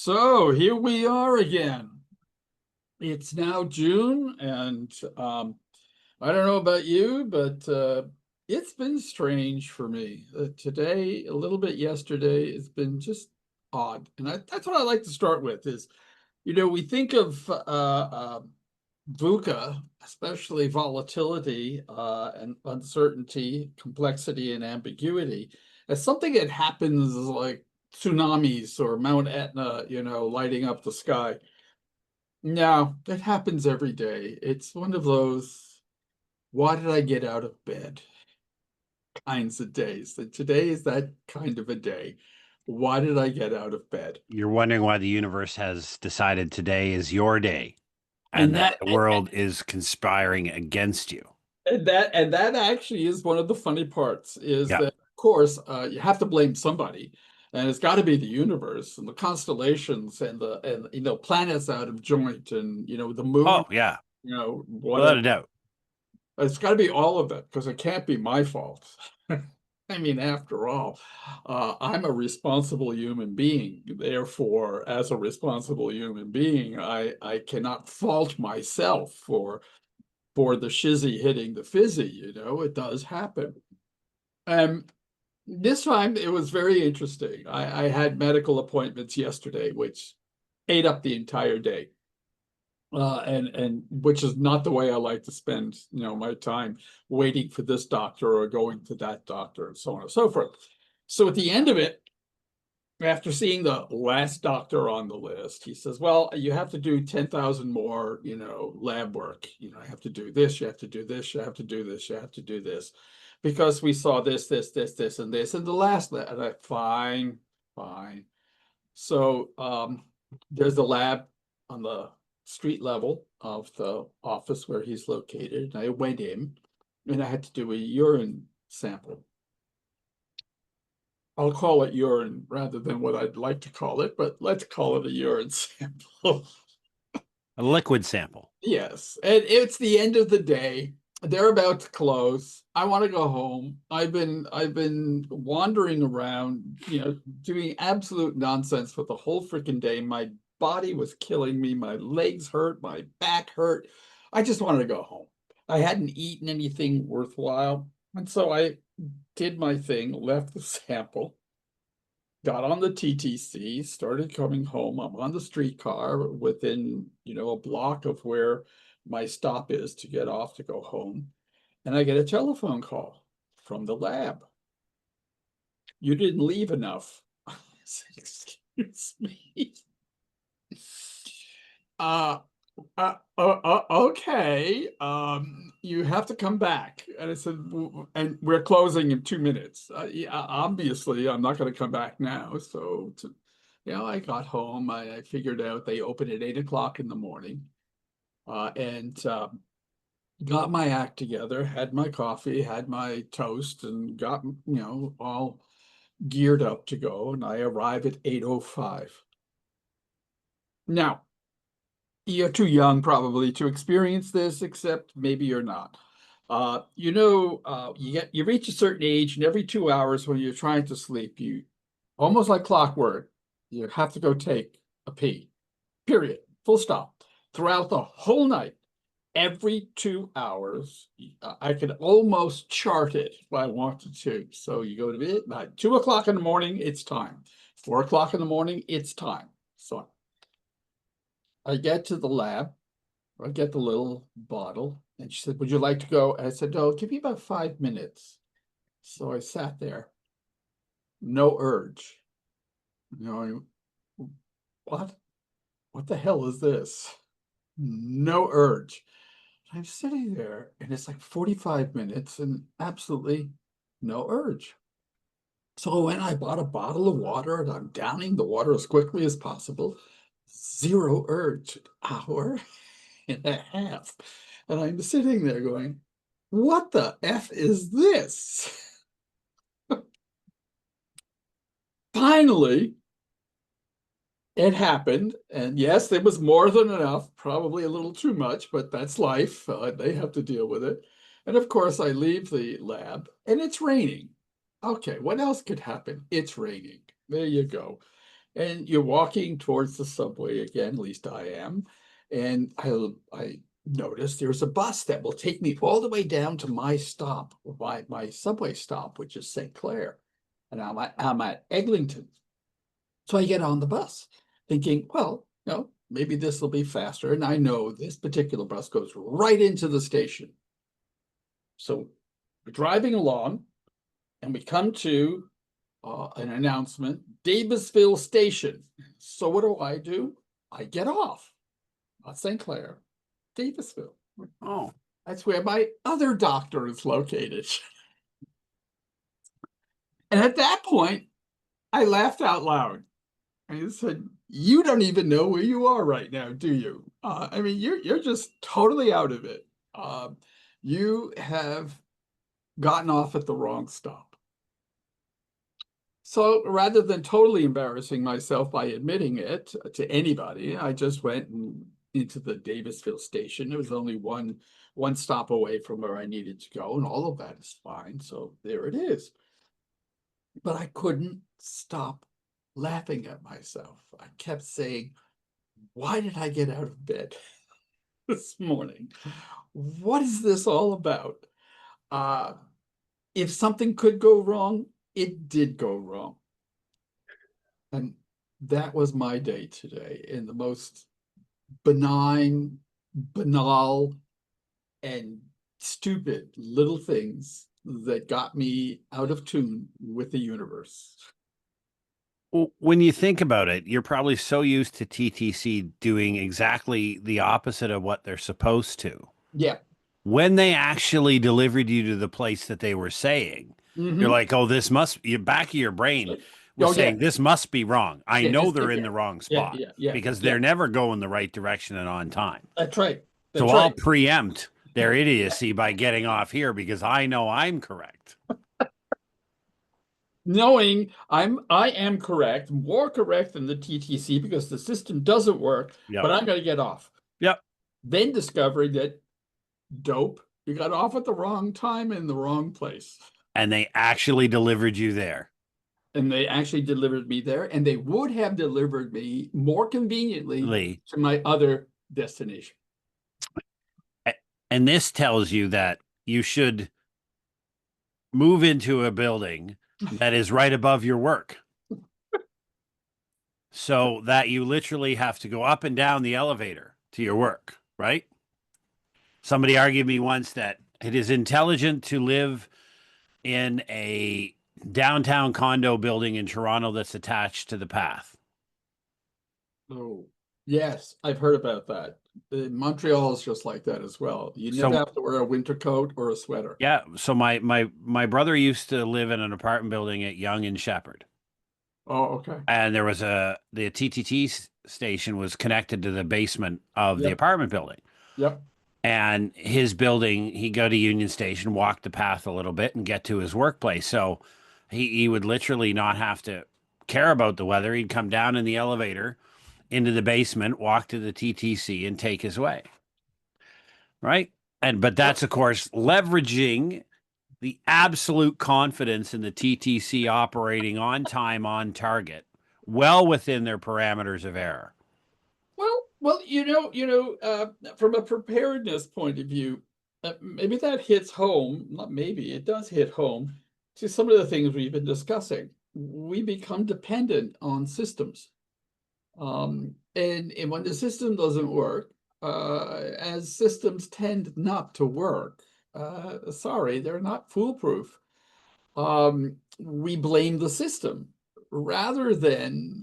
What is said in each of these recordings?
So here we are again. It's now June, and I don't know about you, but it's been strange for me. Today, a little bit yesterday, it's been just odd. And that's what I like to start with is, we think of VUCA, especially volatility and uncertainty, complexity, and ambiguity, as something that happens like tsunamis or Mount Etna, lighting up the sky. No, it happens every day. It's one of those, why did I get out of bed kinds of days. And today is that kind of a day. Why did I get out of bed? You're wondering why the universe has decided today is your day and And that that the world is conspiring against you. and that actually is one of the funny parts is Yeah. that, of course, you have to blame somebody, and it's got to be the universe and the constellations and planets out of joint and the moon, Oh, yeah. whatever. Without a doubt. It's got to be all of it because it can't be my fault. I mean, after all, I'm a responsible human being. Therefore, as a responsible human being, I cannot fault myself for the shizzy hitting the fizzy. It does happen. Um, this time it was very interesting. I had medical appointments yesterday, which ate up the entire day. And which is not the way I like to spend, my time waiting for this doctor or going to that doctor and so on and so forth. So at the end of it, after seeing the last doctor on the list, he says, well, you have to do 10,000 more, lab work. You have to do this, you have to do this, you have to do this, you have to do this, because we saw this, and this, and the last lab. And fine, fine. So there's the lab on the street level of the office where he's located. And I went in and I had to do a urine sample. I'll call it urine rather than what I'd like to call it, but let's call it a urine sample. A liquid sample. Yes, and it's the end of the day. They're about to close. I want to go home. I've been wandering around, doing absolute nonsense for the whole freaking day. My body was killing me. My legs hurt, my back hurt. I just wanted to go home. I hadn't eaten anything worthwhile. And so I did my thing, left the sample, got on the TTC, started coming home. I'm on the streetcar within, a block of where my stop is to get off to go home. And I get a telephone call from the lab. You didn't leave enough. I said, excuse me. Uh, okay. You have to come back. And I said, and we're closing in 2 minutes. Yeah, obviously, I'm not going to come back now. So, I got home. I figured out they open at 8 o'clock in the morning, and got my act together, had my coffee, had my toast, and got, all geared up to go. And I arrive at 8:05. Now, you're too young probably to experience this, except maybe you're not. You reach a certain age, and every 2 hours when you're trying to sleep, you almost like clockwork, you have to go take a pee. Period. Full stop. Throughout the whole night, every 2 hours, I could almost chart it if I wanted to. So you go to bed at 2 o'clock in the morning, it's time. 4 o'clock in the morning, it's time. So I get to the lab, I get the little bottle, and she said, would you like to go? I said, no, give me about 5 minutes. So I sat there, no urge. What? What the hell is this? No urge. I'm sitting there, and it's like 45 minutes and absolutely no urge. So when I bought a bottle of water and I'm downing the water as quickly as possible, zero urge, hour and a half. And I'm sitting there going, what the F is this? Finally, it happened. And yes, there was more than enough, probably a little too much, but that's life. They have to deal with it. And of course, I leave the lab and it's raining. Okay, what else could happen? It's raining. There you go. And you're walking towards the subway again, at least I am. And I noticed there's a bus that will take me all the way down to my stop, my subway stop, which is St. Clair. And I'm at Eglinton. So I get on the bus thinking, well, maybe this will be faster. And I know this particular bus goes right into the station. So we're driving along and we come to an announcement, Davisville Station. So what do? I get off, not St. Clair, Davisville. Oh, That's where my other doctor is located. And at that point, I laughed out loud. I said, "You don't even know where you are right now, do you? I mean, you're just totally out of it. Uh, you have gotten off at the wrong stop." So rather than totally embarrassing myself by admitting it to anybody, I just went into the Davisville station. It was only one stop away from where I needed to go, and all of that is fine. So there it is. But I couldn't stop laughing at myself. I kept saying, why did I get out of bed this morning? What is this all about? Uh, if something could go wrong, it did go wrong. And that was my day today in the most benign, banal, and stupid little things that got me out of tune with the universe. well, when you think about it, you're probably so used to TTC doing exactly the opposite of what they're supposed to. Yeah. When they actually delivered you to the place that they were saying, you're Mm-hmm. like, oh, this must, your back of your brain was Oh, yeah. saying, this must be wrong. I Yeah. know Just they're get in the there. wrong Yeah. spot Yeah. Yeah. because Yeah. they're never going the right direction and on time. That's right. So That's I'll right. preempt their Yeah. idiocy by getting off here because I know I'm correct. Knowing I am correct, more correct than the TTC because the system doesn't work, Yep. but I'm going to get off. Yep. Then discovering that dope, you got off at the wrong time in the wrong place. And they actually delivered you there. And they actually delivered me there, and they would have delivered me more conveniently Lee. to my other destination. And this tells you that you should move into a building that is right above your work so that you literally have to go up and down the elevator to your work, right? Somebody argued me once that it is intelligent to live in a downtown condo building in Toronto that's attached to the path. Oh, yes, I've heard about that. Montreal is just like that as well. You never So have to wear a winter coat or a sweater. yeah, so my brother used to live in an apartment building at Yonge and Sheppard. Oh, okay. And there was the TTT station was connected to the basement of the Yep. apartment building. Yep. And his building, he'd go to Union Station, walk the path a little bit, and get to his workplace. So he would literally not have to care about the weather. He'd come down in the elevator into the basement, walk to the TTC, and take his way. Right? But Yep. that's of course leveraging the absolute confidence in the TTC operating on time, on target, well within their parameters of error. Well, from a preparedness point of view, maybe that hits home. Not maybe, it does hit home to some of the things we've been discussing. We become dependent on systems. And when the system doesn't work, as systems tend not to work, sorry, they're not foolproof. We blame the system rather than,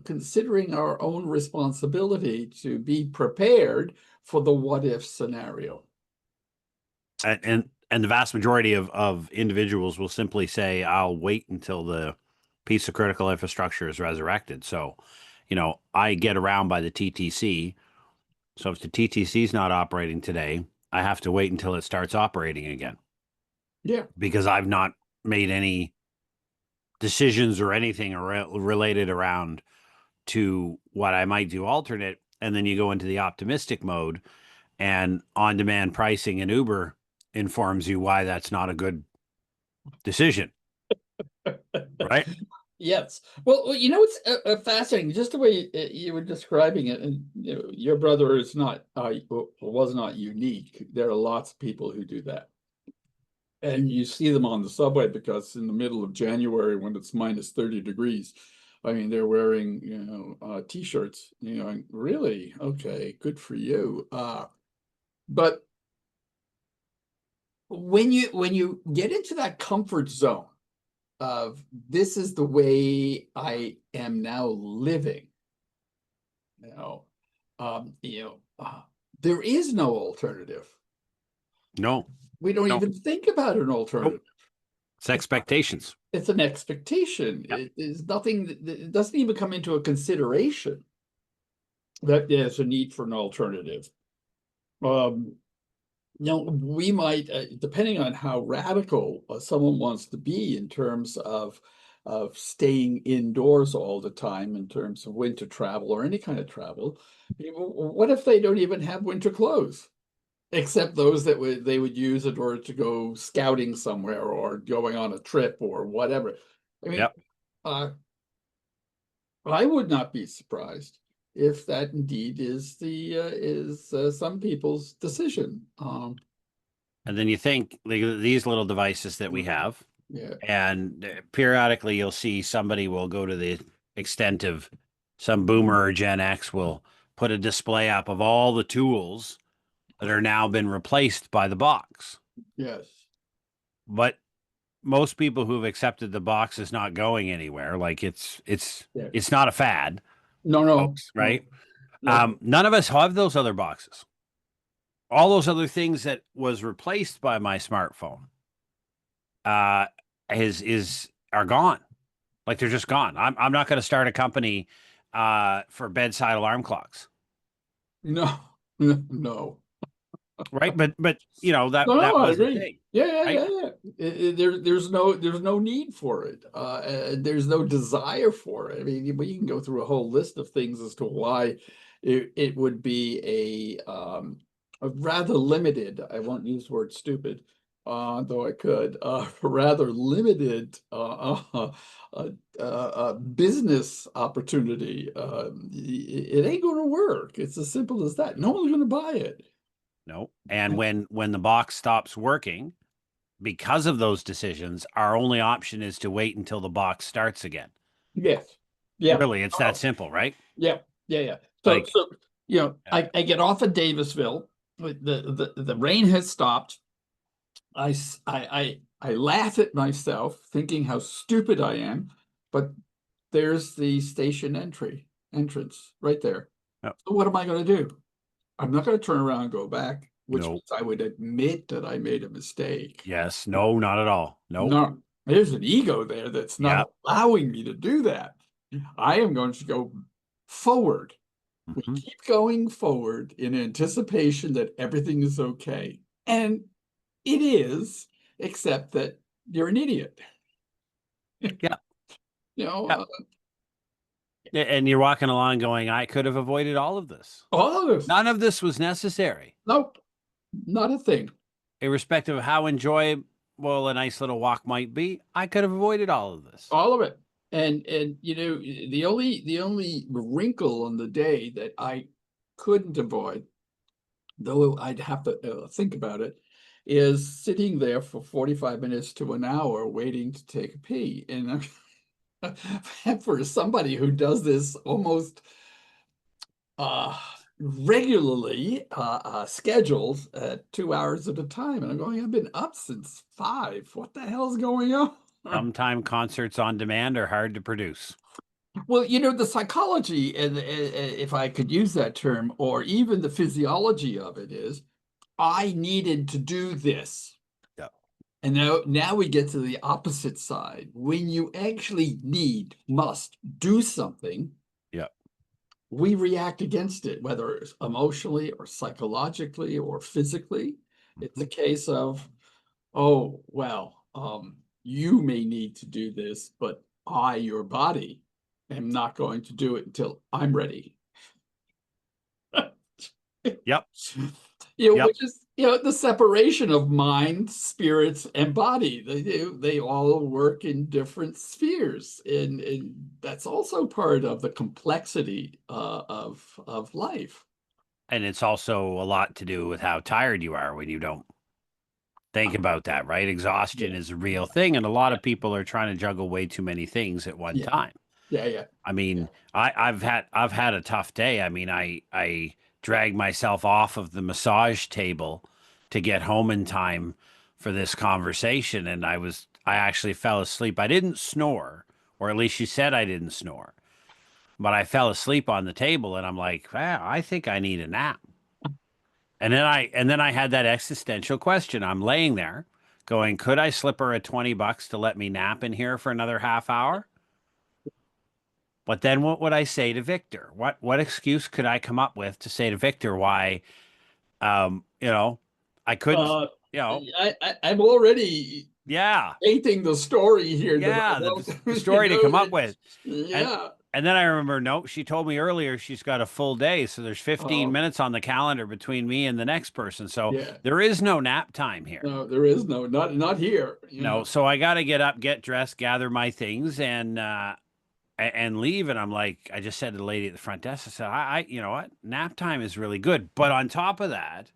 considering our own responsibility to be prepared for the what if scenario. And the vast majority of individuals will simply say, I'll wait until the piece of critical infrastructure is resurrected. So, I get around by the TTC. So if the TTC is not operating today, I have to wait until it starts operating again Yeah. because I've not made any decisions or anything related around to what I might do alternate. And then you go into the optimistic mode, and on demand pricing in Uber informs you why that's not a good decision. Right? Yes. Well, you know, it's fascinating, just the way you were describing it. And you know, your brother is not, was not unique. There are lots of people who do that. And you see them on the subway because in the middle of January when it's minus 30 degrees, I mean, they're wearing, you know, t-shirts, you know, and really, okay, good for you. But when you get into that comfort zone of this is the way I am now living, you know, you know, there is no alternative. No, We don't no, even think about an nope. alternative. It's expectations. It's an expectation. Yep. It is nothing it doesn't even come into a consideration that there's a need for an alternative. Um, we might, depending on how radical someone wants to be in terms of staying indoors all the time, in terms of winter travel or any kind of travel. What if they don't even have winter clothes, except those that they would use in order to go scouting somewhere or going on a trip or whatever? I mean, Yep. uh, I would not be surprised if that indeed is some people's decision. And then you think these little devices that we have, Yeah, and periodically you'll see somebody will go to the extent of some boomer or Gen X will put a display up of all the tools that are now been replaced by the box. yes, But most people who've accepted the box is not going anywhere. Like yeah. it's not a fad, No, no, folks, no, right? no, None of us have those other boxes. All those other things that was replaced by my smartphone uh is are gone. Like they're just gone. I'm not going to start a company for bedside alarm clocks, no, no, no. right? But you know No, that no, I was the agree. thing, Yeah, yeah, right? yeah, yeah. There's no need for it. There's no desire for it. I mean, we can go through a whole list of things as to why it would be a rather limited, I won't use the word stupid, though I could, rather limited business opportunity. It ain't going to work. It's as simple as that. No one's going to buy it. No. And when the box stops working because of those decisions, our only option is to wait until the box starts again. Yes. Yeah. Really, it's that simple, right? Yeah. Yeah. Yeah. So, Like, so you know, yeah, I get off at Davisville. The rain has stopped. I laugh at myself, thinking how stupid I am. But there's the station entrance right there. no, So what am I going to do? I'm not going to turn around and go back, which no, means I would admit that I made a mistake. yes, no, not at all. Nope. No, there's an ego there that's Yeah. not allowing me to do that. I am going to go forward. We Mhm. keep going forward in anticipation that everything is okay. And it is, except that you're an idiot. Yeah. You know, Yeah. And you're walking along going, I could have avoided all of this. all of this. None of this was necessary, Nope, not a thing. irrespective of how enjoyable a nice little walk might be. I could have avoided all of this. All of it. And you know, the only wrinkle on the day that I couldn't avoid, though I'd have to think about it, is sitting there for 45 minutes to an hour waiting to take a pee. And for somebody who does this almost uh, regularly, scheduled at 2 hours at a time, and I'm going, I've been up since 5. What the hell's going on? Sometime concerts on demand are hard to produce. Well, you know, the psychology, and if I could use that term, or even the physiology of it is, I needed to do this. Yeah. And now we get to the opposite side. When you actually must do something, Yeah. we react against it, whether it's emotionally or psychologically or physically. It's a Mhm. case of, oh, well, you may need to do this, but I, your body, am not going to do it until I'm ready. Yep. You know, Yep. the separation of mind, spirits, and body. They all work in different spheres, and that's also part of the complexity of life. And it's also a lot to do with how tired you are when you don't think about that, right? Exhaustion Yeah, is a real yeah, thing, and a lot yeah, of people are trying to juggle way too many things at one yeah, time. yeah, yeah, I yeah. mean, I've had a tough day. I mean, I dragged myself off of the massage table to get home in time for this conversation, and I actually fell asleep. I didn't snore, or at least she said I didn't snore, but I fell asleep on the table, and I'm like, wow, I think I need a nap. And then I had that existential question. I'm laying there going, could I slip her a $20 to let me nap in here for another half hour? But then what would I say to Victor? What excuse could I come up with to say to Victor why you know, I could, Uh, you know, I'm already yeah, painting the story here that I yeah, the won't, story to come up with. it's And yeah. and then I remember, no, she told me earlier she's got a full day, so there's 15 Oh, minutes on the calendar between me and the next person. So yeah. there is no nap time here. No, there is no, not here. No, so I got to get up, get dressed, gather my things, and leave. And I'm like, I just said to the lady at the front desk, I said, you know what, nap time is really good. But on top of that,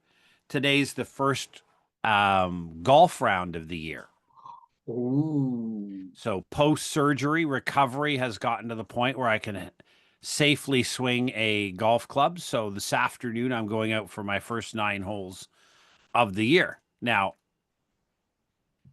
today's the first golf round of the year. Ooh. So post surgery recovery has gotten to the point where I can safely swing a golf club. So this afternoon, I'm going out for my first 9 holes of the year. Now,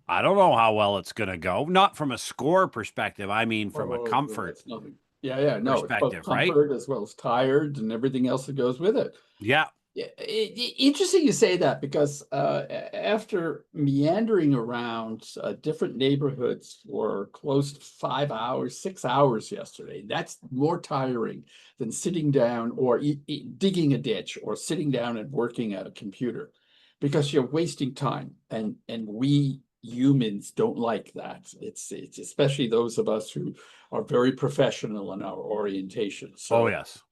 I don't know how well it's going to go. Not from a score perspective. I mean, from a Oh, well, comfort that's nothing. Yeah, yeah, no, it's both perspective, right? comfort as well as tired and everything else that goes with it. Yeah. Yeah, interesting you say that because after meandering around different neighborhoods for close to 5 hours, 6 hours yesterday, that's more tiring than sitting down or digging a ditch or sitting down and working at a computer because you're wasting time, and we humans don't like that. It's especially those of us who are very professional in our orientation. Oh, So yes.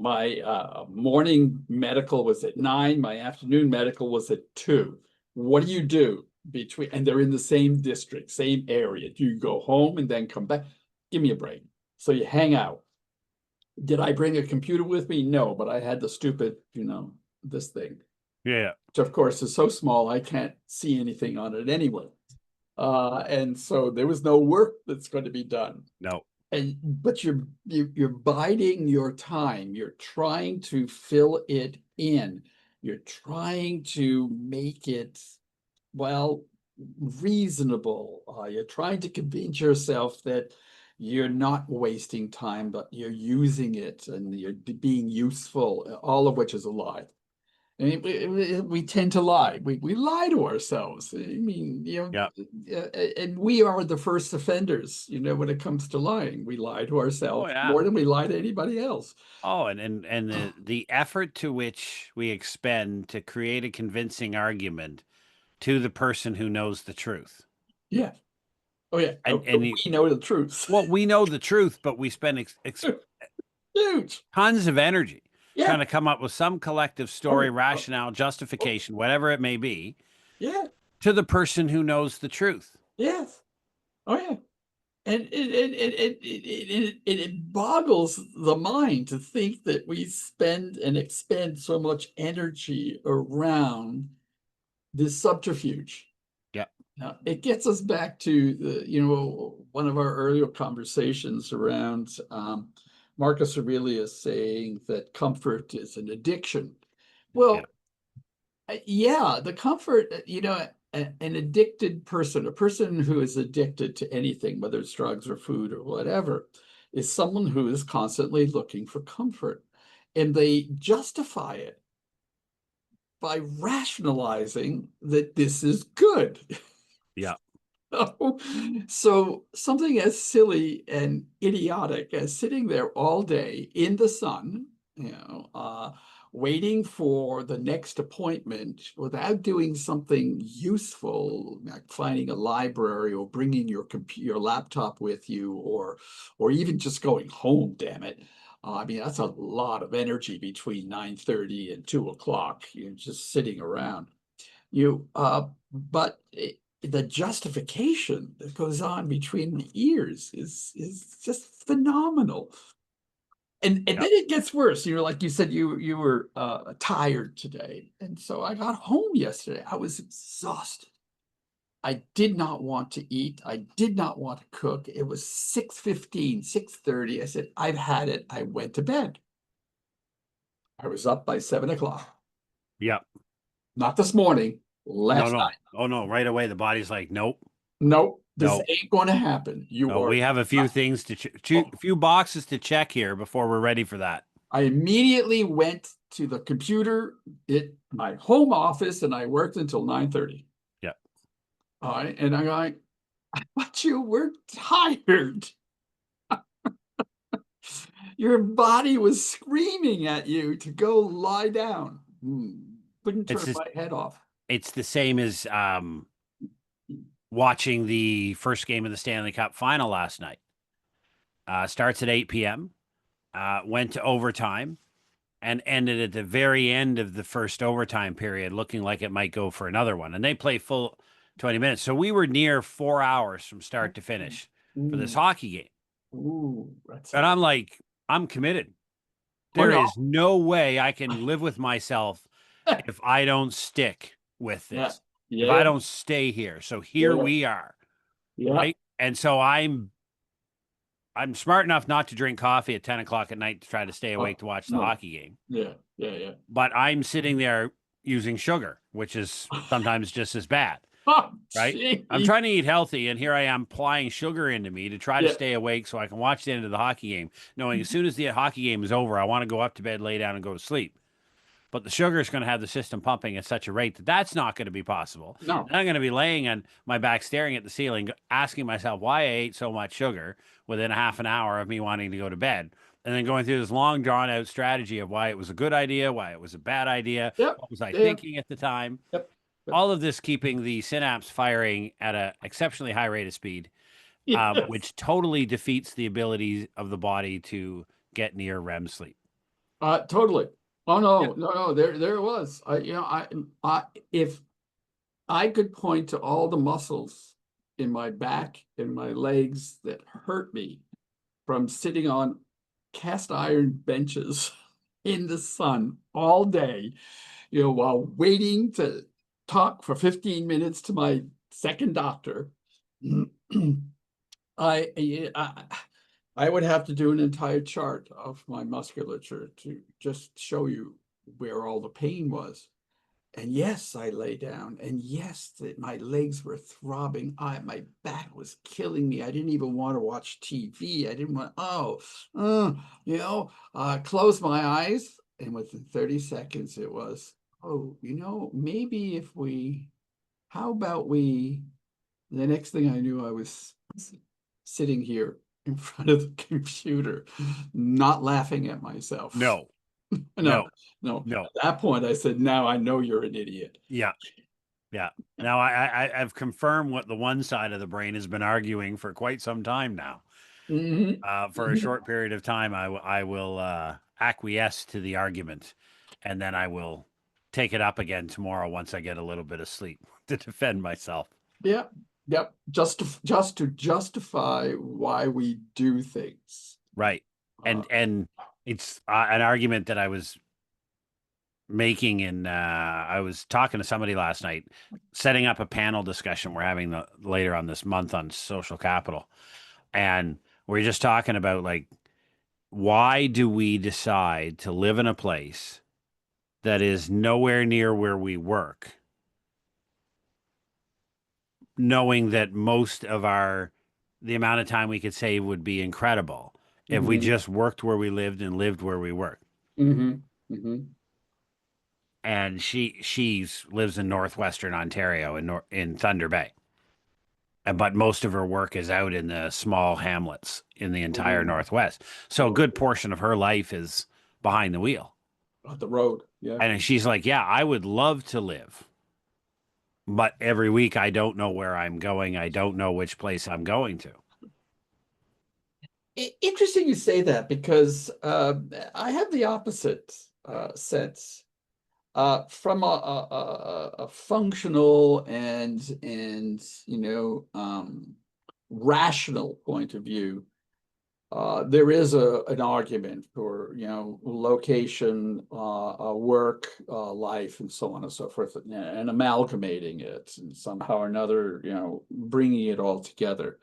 my morning medical was at 9, my afternoon medical was at 2. What do you do between, and they're in the same district, same area? Do you go home and then come back? Give me a break. So you hang out. Did I bring a computer with me? No, but I had the stupid, this thing, Yeah. which of course is so small I can't see anything on it anyway. And so there was no work that's going to be done. No. But you're biding your time. You're trying to fill it in. You're trying to make it, well, reasonable. You're trying to convince yourself that you're not wasting time, but you're using it and you're being useful, all of which is a lie. I mean, we tend to lie. We lie to ourselves. I mean, Yeah. and we are the first offenders, when it comes to lying. We lie to Oh, ourselves yeah. more than we lie to anybody else. Oh, and the effort to which we expend to create a convincing argument to the person who knows the truth. Yeah. Oh, yeah. And We know the truth. well, we know the truth, but we spend Huge. tons of energy Yeah. trying to come up with some collective Oh, story, yeah. rationale, Oh, justification, whatever it may be, yeah. to the person who knows the truth. Yes. Oh, yeah. And it boggles the mind to think that we spend and expend so much energy around this subterfuge. Yeah. Now, it gets us back to one of our earlier conversations around Marcus Aurelius saying that comfort is an addiction. Yeah. Well, yeah, the comfort, an addicted person, a person who is addicted to anything, whether it's drugs or food or whatever, is someone who is constantly looking for comfort. And they justify it by rationalizing that this is good. Yeah. So something as silly and idiotic as sitting there all day in the sun, waiting for the next appointment without doing something useful, like finding a library or bringing your computer, your laptop with you, or even just going home. Damn it! I mean, that's a lot of energy between 9:30 and 2 o'clock. You're just sitting around. But the justification that goes on between the ears is just phenomenal. And Yep. then it gets worse. Like you said, you were tired today. And so I got home yesterday. I was exhausted. I did not want to eat. I did not want to cook. It was 6:15, 6:30. I said, I've had it. I went to bed. I was up by 7 o'clock. Yep. Not this morning, No, last no. night. Oh no, right away the body's like, nope, Nope, this no, ain't going to happen. You no. are We have a few not. things to Oh, a few boxes to check here before we're ready for that. I immediately went to the computer at my home office and I worked until 9:30. Yeah. All right. And I'm like, but you were tired. Your body was screaming at you to go lie down. Couldn't It's turn just, my head off. it's the same as watching the first game of the Stanley Cup final last night. Starts at 8 p.m. Went to overtime and ended at the very end of the first overtime period, looking like it might go for another one. And they play full 20 minutes. So we were near 4 hours from start to finish for this Ooh, hockey game. ooh, that's And a I'm like, I'm committed. oh There no. is no way I can live with myself if I don't stick with Yeah, this, if I yeah, don't stay here. So here yeah, we are, yeah. right? And so I'm smart enough not to drink coffee at 10 o'clock at night to try to stay awake Oh, to watch the no. hockey game. Yeah, yeah, yeah. But I'm sitting there using sugar, which is sometimes just as bad, Oh, right? I'm gee. trying to eat healthy, and here I am applying sugar into me to try to Yeah. stay awake so I can watch the end of the hockey game, knowing as soon as the hockey game is over, I want to go up to bed, lay down, and go to sleep. But the sugar is going to have the system pumping at such a rate that that's not going to be possible. No. And I'm going to be laying on my back, staring at the ceiling, asking myself why I ate so much sugar within a half an hour of me wanting to go to bed. And then going through this long, drawn out strategy of why it was a good idea, why it was a bad idea, Yep. what was I Yeah. thinking at the time. Yep. Yep. All of this keeping the synapse firing at an exceptionally high rate of speed, Yes. which totally defeats the ability of the body to get near REM sleep. Totally. Oh Yeah. no, no, no. There it was. If I could point to all the muscles in my back and my legs that hurt me from sitting on cast iron benches in the sun all day, while waiting to talk for 15 minutes to my second doctor. I I would have to do an entire chart of my musculature to just show you where all the pain was. And yes, I lay down, and yes, my legs were throbbing. My back was killing me. I didn't even want to watch TV. I didn't want, close my eyes, and within 30 seconds, it was, maybe how about the next thing I knew, I was sitting here in front of the computer, not laughing at myself. No, No, no, no. no. At that point, I said, now I know you're an idiot. Yeah. Yeah. Now I've confirmed what the one side of the brain has been arguing for quite some time now. Mhm. For a short period of time, I will acquiesce to the argument, and then I will take it up again tomorrow once I get a little bit of sleep to defend myself. Yeah, yep. Just to justify why we do things. Right. Uh, And it's an argument that I was making in I was talking to somebody last night, setting up a panel discussion we're having later on this month on social capital. And we're just talking about like, why do we decide to live in a place that is nowhere near where we work, knowing that most of the amount of time we could save would be incredible if we mhm, just worked where we lived and lived where we worked. mhm, mhm. And she lives in northwestern Ontario in Thunder Bay. But most of her work is out in the small hamlets in the entire Ooh, Northwest. So a oh, good portion of her life is behind the wheel. on the road. Yeah. And she's like, yeah, I would love to live, but every week I don't know where I'm going. I don't know which place I'm going to. Interesting you say that because I have the opposite sense. From a functional and rational point of view, there is an argument for location, work, life, and so on and so forth, and amalgamating it and somehow or another, bringing it all together.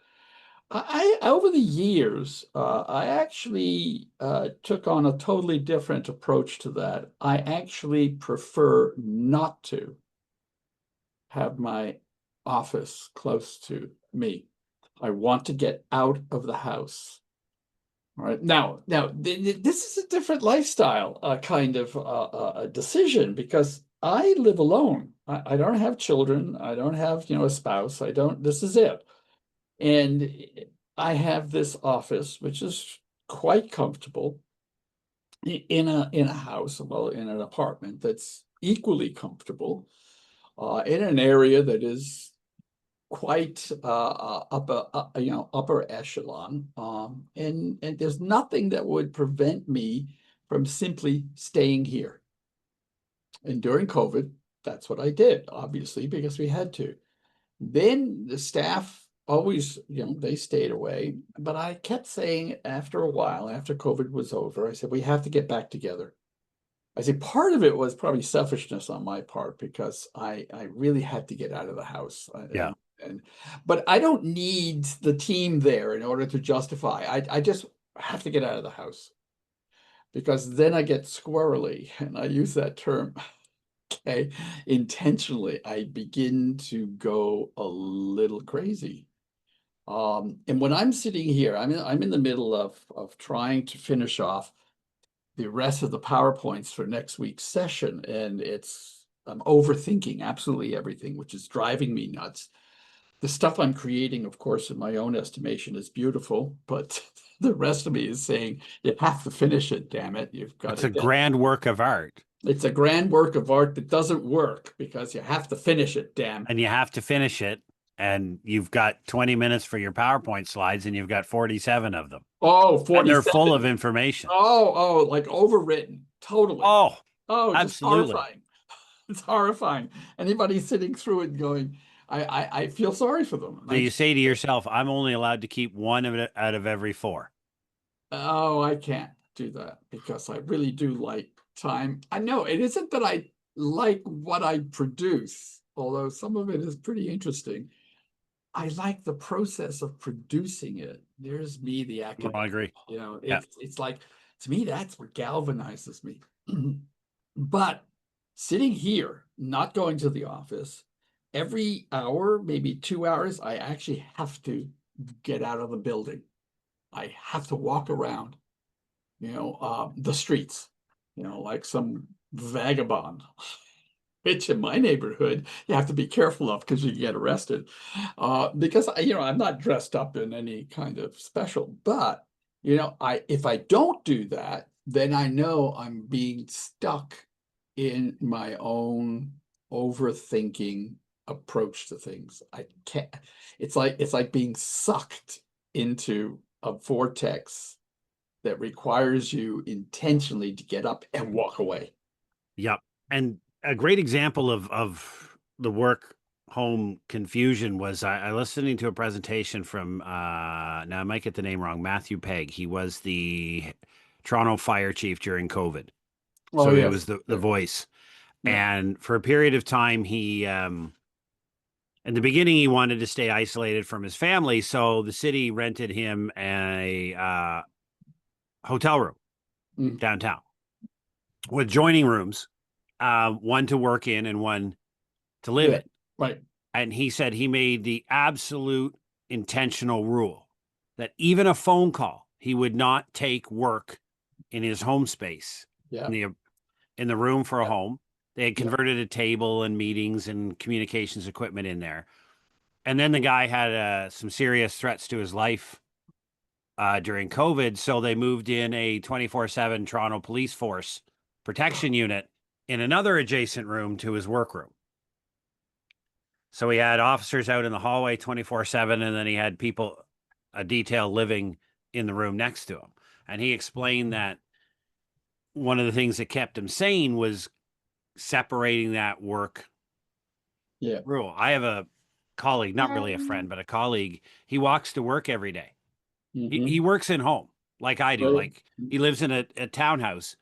Over the years, I actually took on a totally different approach to that. I actually prefer not to have my office close to me. I want to get out of the house. All right. Now, this is a different lifestyle kind of decision because I live alone. I don't have children. I don't have, a spouse. I don't, this is it. And I have this office, which is quite comfortable in a house, well, in an apartment that's equally comfortable, in an area that is quite upper echelon, and there's nothing that would prevent me from simply staying here. And during COVID, that's what I did, obviously, because we had to. Then the staff always, they stayed away, but I kept saying after a while, after COVID was over, I said, we have to get back together. I say part of it was probably selfishness on my part because I really had to get out of the house. Yeah. And but I don't need the team there in order to justify. I just have to get out of the house because then I get squirrely, and I use that term, okay, intentionally. I begin to go a little crazy. And when I'm sitting here, I'm in the middle of trying to finish off the rest of the PowerPoints for next week's session, and I'm overthinking absolutely everything, which is driving me nuts. The stuff I'm creating, of course, in my own estimation, is beautiful, but the rest of me is saying, you have to finish it, damn it. You've got It's to a get grand work of art. It's a grand work of art that doesn't work because you have to finish it, damn. And you have to finish it. And you've got 20 minutes for your PowerPoint slides, and you've got 47 of them. Oh, And they're 47. full of information. Oh, like overwritten. Totally. Oh, Oh, just absolutely. horrifying. It's horrifying. Anybody sitting through it and going, I feel sorry for them. So you say to yourself, I'm only allowed to keep one of it out of every four. Oh, I can't do that because I really do like time. I know it isn't that I like what I produce, although some of it is pretty interesting. I like the process of producing it. There's me, the No, academic. I agree. Yeah. It's like, to me, that's what galvanizes me. But sitting here, not going to the office, every hour, maybe 2 hours, I actually have to get out of the building. I have to walk around, the streets, like some vagabond, which in my neighborhood you have to be careful of because you get arrested. Because I'm not dressed up in any kind of special, but I if I don't do that, then I know I'm being stuck in my own overthinking approach to things. I can't. It's like being sucked into a vortex that requires you intentionally to get up and walk away. Yep. And a great example of the work home confusion was I listening to a presentation from now I might get the name wrong, Matthew Pegg. He was the Toronto fire chief during COVID. Oh, So he yes. was the voice. Yeah. And for a period of time, he in the beginning he wanted to stay isolated from his family, so the city rented him a hotel room Mm. downtown with joining rooms, one to work in and one to live Yeah. in. Right. And he said he made the absolute intentional rule that even a phone call, he would not take work in his home space Yeah. in the room for a Yeah. home. They had Yeah. converted a table and meetings and communications equipment in there. And then the guy had some serious threats to his life during COVID. So they moved in a 24/7 Toronto police force protection unit in another adjacent room to his workroom. So he had officers out in the hallway 24/7, and then he had people, a detail living in the room next to him. And he explained that one of the things that kept him sane was separating that work Yeah. rule. I have a colleague, not really a friend, but a colleague. He walks to work every day. He Hmm. works in home like I do. Right. Like he lives in a townhouse,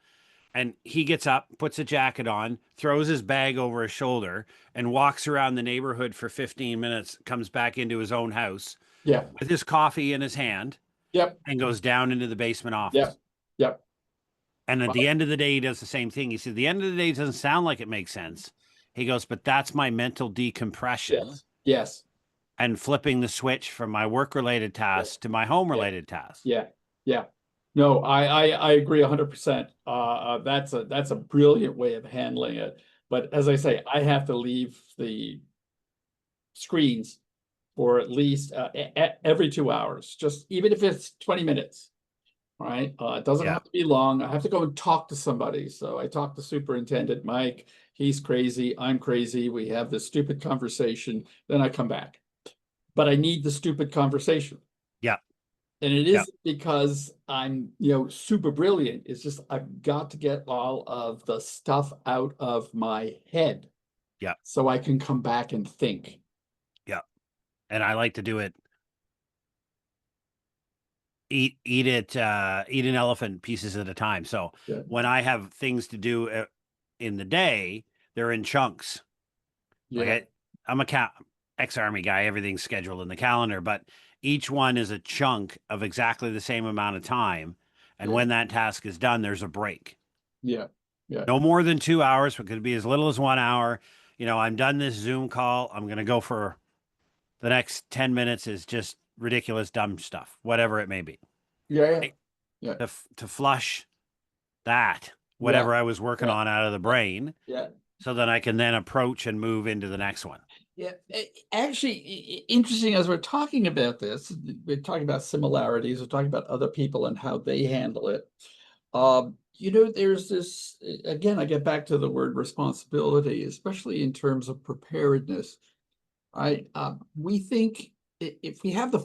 and he gets up, puts a jacket on, throws his bag over his shoulder, and walks around the neighborhood for 15 minutes, comes back into his own house Yeah. with his coffee in his hand, Yep. and goes down into the basement office. Yep. Yep. And at Well, the end of the day, he does the same thing. He said, the end of the day doesn't sound like it makes sense. He goes, but that's my mental decompression yes. Yes. and flipping the switch from my work related Yeah. tasks to my home Yeah. related tasks. Yeah. Yeah. No, I agree 100%. That's a brilliant way of handling it. But as I say, I have to leave the screens for at least every 2 hours, just even if it's 20 minutes. Right? It doesn't Yeah. have to be long. I have to go and talk to somebody. So I talk to Superintendent Mike. He's crazy. I'm crazy. We have this stupid conversation. Then I come back. But I need the stupid conversation. Yeah. And it Yeah. is because I'm, super brilliant. It's just I've got to get all of the stuff out of my head Yeah. so I can come back and think. Yeah. And I like to do it, eat an elephant pieces at a time. So Yeah. when I have things to do in the day, they're in chunks. Like Yeah. I'm a ex-army guy, everything's scheduled in the calendar, but each one is a chunk of exactly the same amount of time. And Yeah. when that task is done, there's a break. Yeah. Yeah. No more than 2 hours, but it could be as little as 1 hour. I'm done this Zoom call. I'm going to go for the next 10 minutes is just ridiculous, dumb stuff, whatever it may be. Yeah. Yeah. To flush that, Yeah. whatever I was working Yeah. on out of the brain, Yeah. so that I can then approach and move into the next one. Yeah, actually, interesting as we're talking about this, we're talking about similarities, we're talking about other people and how they handle it. There's this, again, I get back to the word responsibility, especially in terms of preparedness. Right? We think if we have the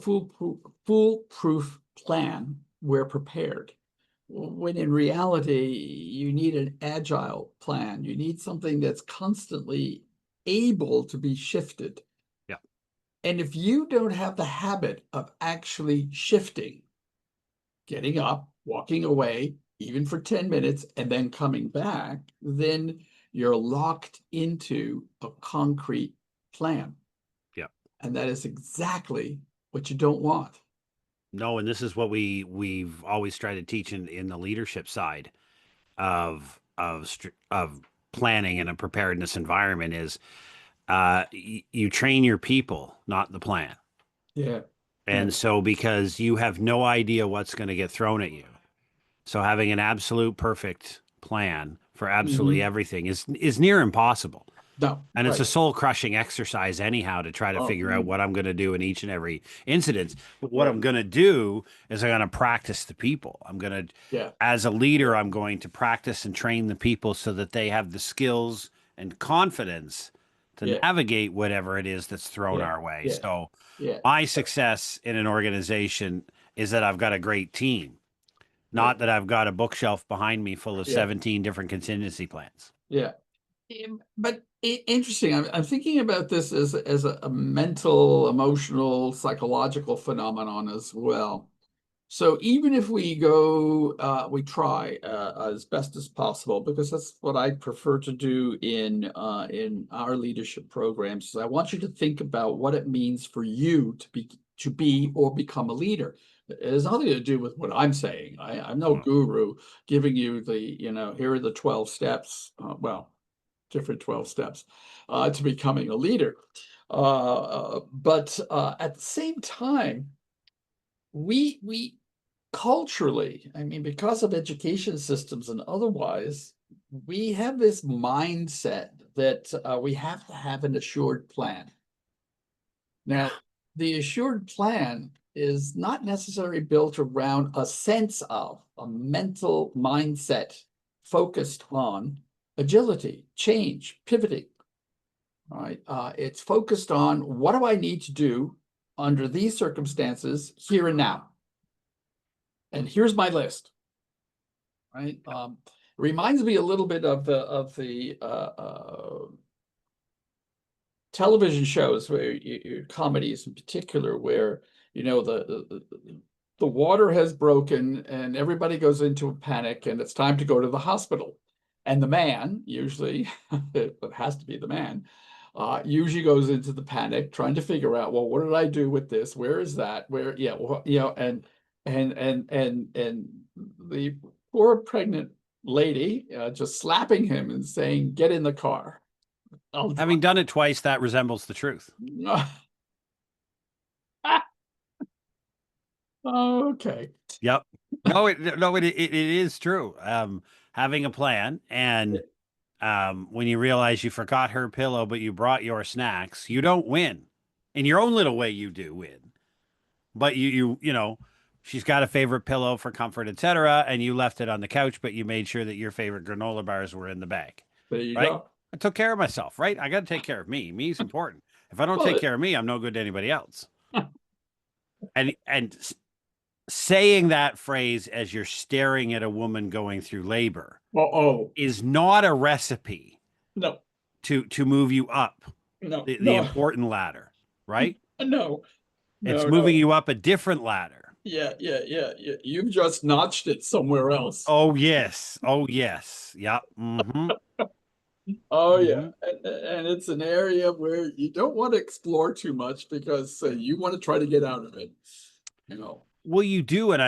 foolproof plan, we're prepared. When in reality, you need an agile plan. You need something that's constantly able to be shifted. Yeah. And if you don't have the habit of actually shifting, getting up, walking away, even for 10 minutes, and then coming back, then you're locked into a concrete plan. Yeah. And that is exactly what you don't want. No, and this is what we've always tried to teach in the leadership side of planning in a preparedness environment is you train your people, not the plan. Yeah. Yeah. And so because you have no idea what's going to get thrown at you. So having an absolute perfect plan for absolutely Mhm. everything is near impossible. No, And it's right. a soul crushing exercise, anyhow, to try to Oh, figure out what I'm going to do in each and every incident. But what yeah. I'm going to do is I'm going to practice the people. Yeah. As a leader, I'm going to practice and train the people so that they have the skills and confidence to Yeah. navigate whatever it is that's thrown Yeah. our way. Yeah. So Yeah. my success in an organization is that I've got a great team, Yeah. not that I've got a bookshelf behind me full of Yeah. 17 different contingency plans. Yeah. But interesting. I'm thinking about this as a mental, emotional, psychological phenomenon as well. So even if we go, we try as best as possible, because that's what I prefer to do in our leadership programs. Is I want you to think about what it means for you to be or become a leader. It has nothing to do with what I'm saying. I'm no guru giving you here are the 12 steps. Different 12 steps to becoming a leader. But at the same time, we culturally, I mean, because of education systems and otherwise, we have this mindset that we have to have an assured plan. Now, the assured plan is not necessarily built around a sense of a mental mindset focused on agility, change, pivoting. All right. It's focused on what do I need to do under these circumstances here and now. And here's my list. Right. Reminds me a little bit of the television shows where comedies in particular, where the water has broken and everybody goes into a panic and it's time to go to the hospital. And the man, usually, it has to be the man, usually goes into the panic trying to figure out, well, what did I do with this? Where is that? Where, yeah, well, and the poor pregnant lady just slapping him and saying, "Get in the car. I'll drive." Having done it twice, that resembles the truth. Okay. Yep. No, it is true. Having a plan, and when you realize you forgot her pillow, but you brought your snacks, you don't win. In your own little way, you do win. But she's got a favorite pillow for comfort, etc., and you left it on the couch, but you made sure that your favorite granola bars were in the bag, There you right? go. I took care of myself, right? I got to take care of me. Me's important. If I don't Well, take care of me, I'm no good to anybody else. And saying that phrase as you're staring at a woman going through labor oh, is not a recipe no, to move you up no, the no, important ladder, right? no, It's no, moving no. you up a different ladder. Yeah, yeah, yeah, yeah. You've just notched it somewhere else. Oh yes. Oh yes. Yep. Mm-hmm. Oh, yeah. Mm-hmm. And it's an area where you don't want to explore too much because you want to try to get out of it, you know. Well, you do, and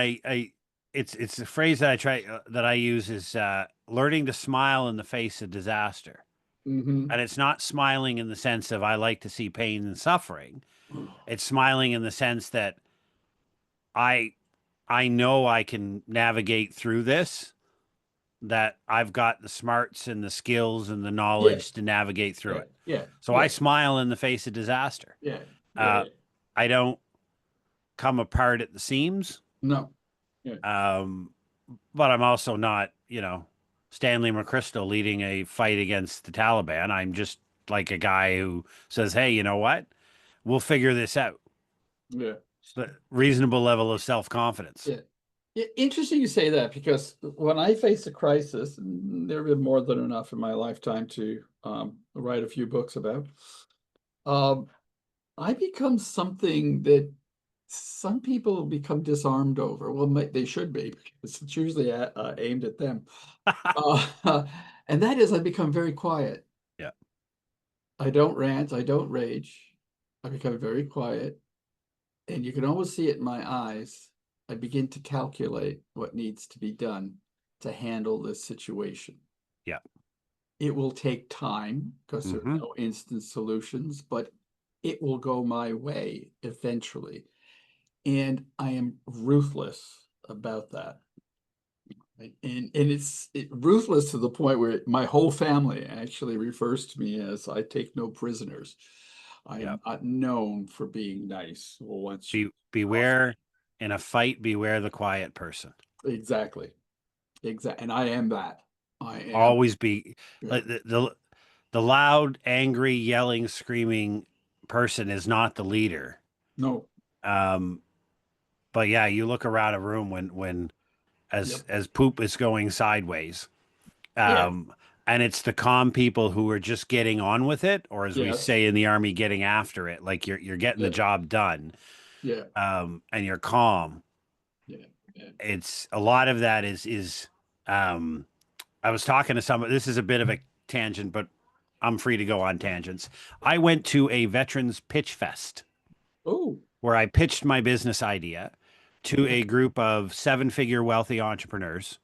it's a phrase that I use is learning to smile in the face of disaster. Hmm. And it's not smiling in the sense of I like to see pain and suffering. It's smiling in the sense that I I know I can navigate through this, that I've got the smarts and the skills and the Yeah, knowledge to navigate through yeah, it. yeah, So I yeah, smile in the face of disaster. yeah, yeah, Uh, yeah. I don't come apart at the seams, No. Yeah, um, but I'm also not, Stanley McChrystal leading a fight against the Taliban. I'm just like a guy who says, "Hey, you know what? We'll figure this out." yeah, The reasonable level of self confidence. yeah. Interesting you say that because when I face a crisis, and there have been more than enough in my lifetime to write a few books about, um, I become something that some people become disarmed over. Well, they should be because it's usually aimed at them. Uh, and that is, I become very quiet. Yeah. I don't rant. I don't rage. I become very quiet. And you can almost see it in my eyes. I begin to calculate what needs to be done to handle this situation. Yeah. It will take time because there are Hmm. no instant solutions, but it will go my way eventually. And I am ruthless about that. Right? And it's ruthless to the point where my whole family actually refers to me as I take no prisoners. I Yeah. am not known for being nice. Well, once you cross Beware in a fight, beware the quiet person. exactly, exactly, and I am that. I am. Always be Yeah. like the loud, angry, yelling, screaming person is not the leader. No. Um, but yeah, you look around a room when Yep. as poop is going sideways. Yeah. Um, and it's the calm people who are just getting on with it, or as we Yes. say in the army, getting after it. Like you're getting the Yeah. job done, Yeah. and you're calm. Yeah. Yeah. It's a lot of that um, I was talking to someone. This is a bit of a tangent, but I'm free to go on tangents. I went to a veterans pitch fest Oh. where I pitched my business idea to a group of seven-figure wealthy entrepreneurs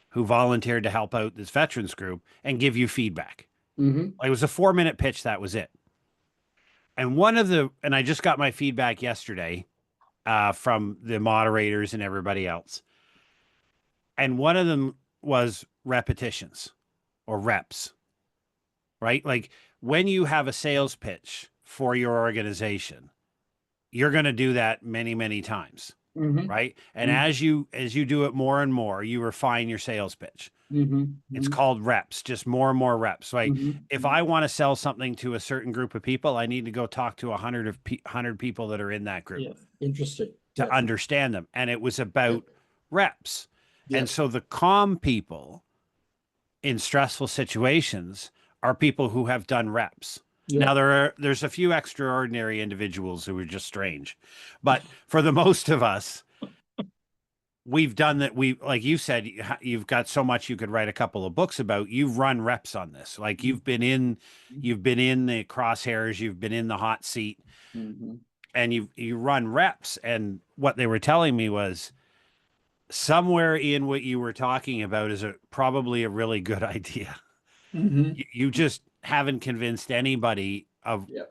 who volunteered to help out this veterans group and give you feedback. Mm-hmm. It was a 4 minute pitch. That was it. And I just got my feedback yesterday from the moderators and everybody else. And one of them was repetitions or reps, right? Like when you have a sales pitch for your organization, you're going to do that many, many times, Mm-hmm. right? And Mm-hmm. as you do it more and more, you refine your sales pitch. It's Mm-hmm. called reps, just more and more reps. Right? If Mm-hmm. I want to sell something to a certain group of people, I need to go talk to 100 people that are in that group Yes. Interesting. to Yes. understand them. And it was Yeah. about reps. And Yes. so the calm people in stressful situations are people who have done reps. Yeah. Now there's a few extraordinary individuals who are just strange, but for the most of us, we've done that. We, like you said, you've got so much you could write a couple of books about. You've run reps on this. Like you've been in the crosshairs, you've been in the hot seat, Mm-hmm. and you run reps. And what they were telling me was somewhere in what you were talking about is probably a really good idea. Mm-hmm. You just haven't convinced anybody of Yeah.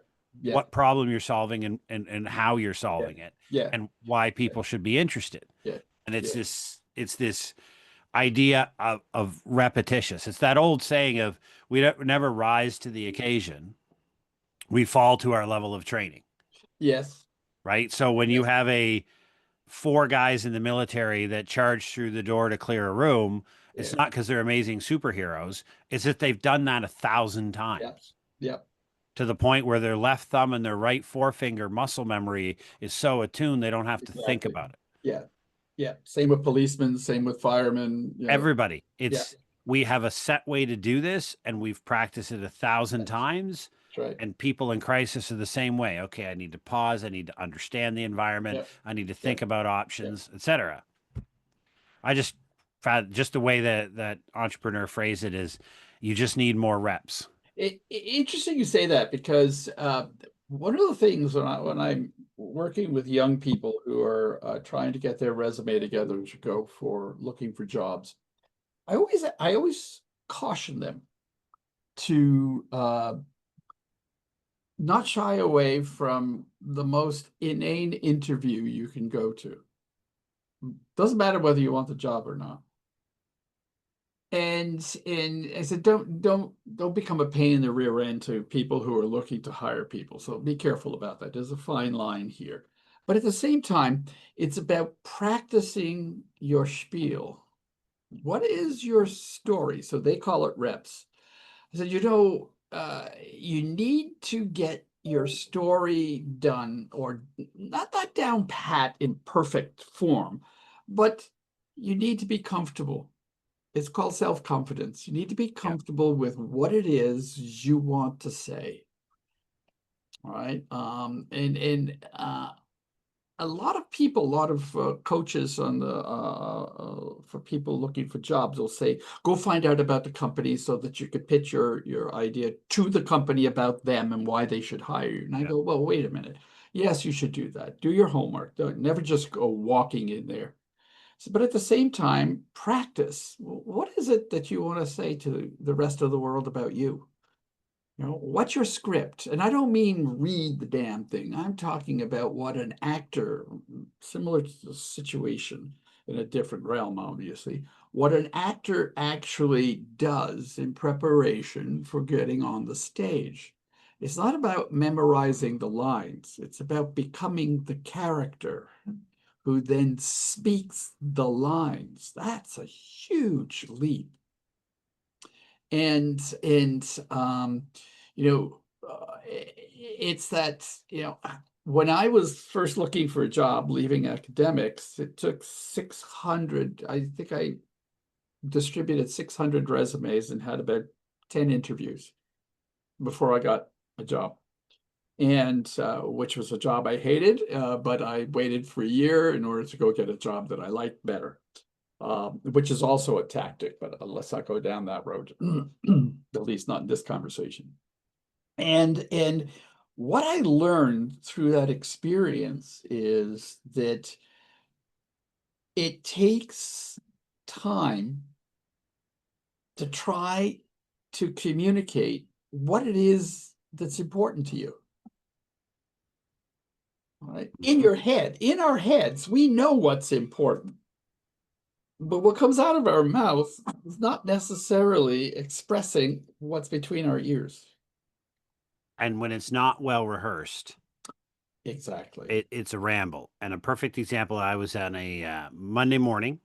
Yeah. what problem you're solving and how you're Yeah. solving it Yeah. and why Yeah. people should be interested. Yeah. And Yeah. it's this idea of repetitious. It's that old saying of we never rise to the occasion. We fall to our level of training, Yes. right? So when you Yes. have a four guys in the military that charge through the door to clear a room, it's Yeah. not because they're amazing superheroes. It's that they've done that 1,000 Yeah. times Yeah. to the point where their left thumb and their right forefinger muscle memory is so attuned they don't have to think Exactly. about it. Yeah. Yeah. Same with policemen, same with firemen, Everybody, Yeah. we have a set way to do this and we've practiced it 1,000 That's times. right. And people in crisis are the same way. Okay, I need to pause. I need to understand the environment. Yeah. I need to Yeah. think about Yeah. options, etc. I just found just the way that entrepreneur phrase it is, you just need more reps. Interesting you say that because one of the things when I'm working with young people who are trying to get their resume together to go for looking for jobs, I always caution them to not shy away from the most inane interview you can go to. Doesn't matter whether you want the job or not. And I said, don't become a pain in the rear end to people who are looking to hire people. So be careful about that. There's a fine line here. But at the same time, it's about practicing your spiel. What is your story? So they call it reps. I said, you need to get your story done, or not down pat in perfect form, but you need to be comfortable. It's called self-confidence. You need to be Yeah. comfortable with what it is you want to say. All right. And a lot of people, a lot of coaches on the for people looking for jobs will say, go find out about the company so that you could pitch your idea to the company about them and why they should hire you. And I Yeah. go, well, wait a minute. Yes, you should do that. Do your homework. Don't never just go walking in there. But at the same time, practice. What is it that you want to say to the rest of the world about you? What's your script? And I don't mean read the damn thing. I'm talking about what an actor, similar to the situation in a different realm, obviously, what an actor actually does in preparation for getting on the stage. It's not about memorizing the lines. It's about becoming the character who then speaks the lines. That's a huge leap. And you know, it's that, when I was first looking for a job, leaving academics, it took 600, I think I distributed 600 resumes and had about 10 interviews before I got a job. And which was a job I hated, but I waited for a year in order to go get a job that I liked better, which is also a tactic, but let's not go down that road, at least not in this conversation. And what I learned through that experience is that it takes time to try to communicate what it is that's important to you. Right? In your head, in our heads, we know what's important. But what comes out of our mouth is not necessarily expressing what's between our ears. And when it's not well rehearsed, Exactly. it's a ramble. And a perfect example, I was on a Monday morning,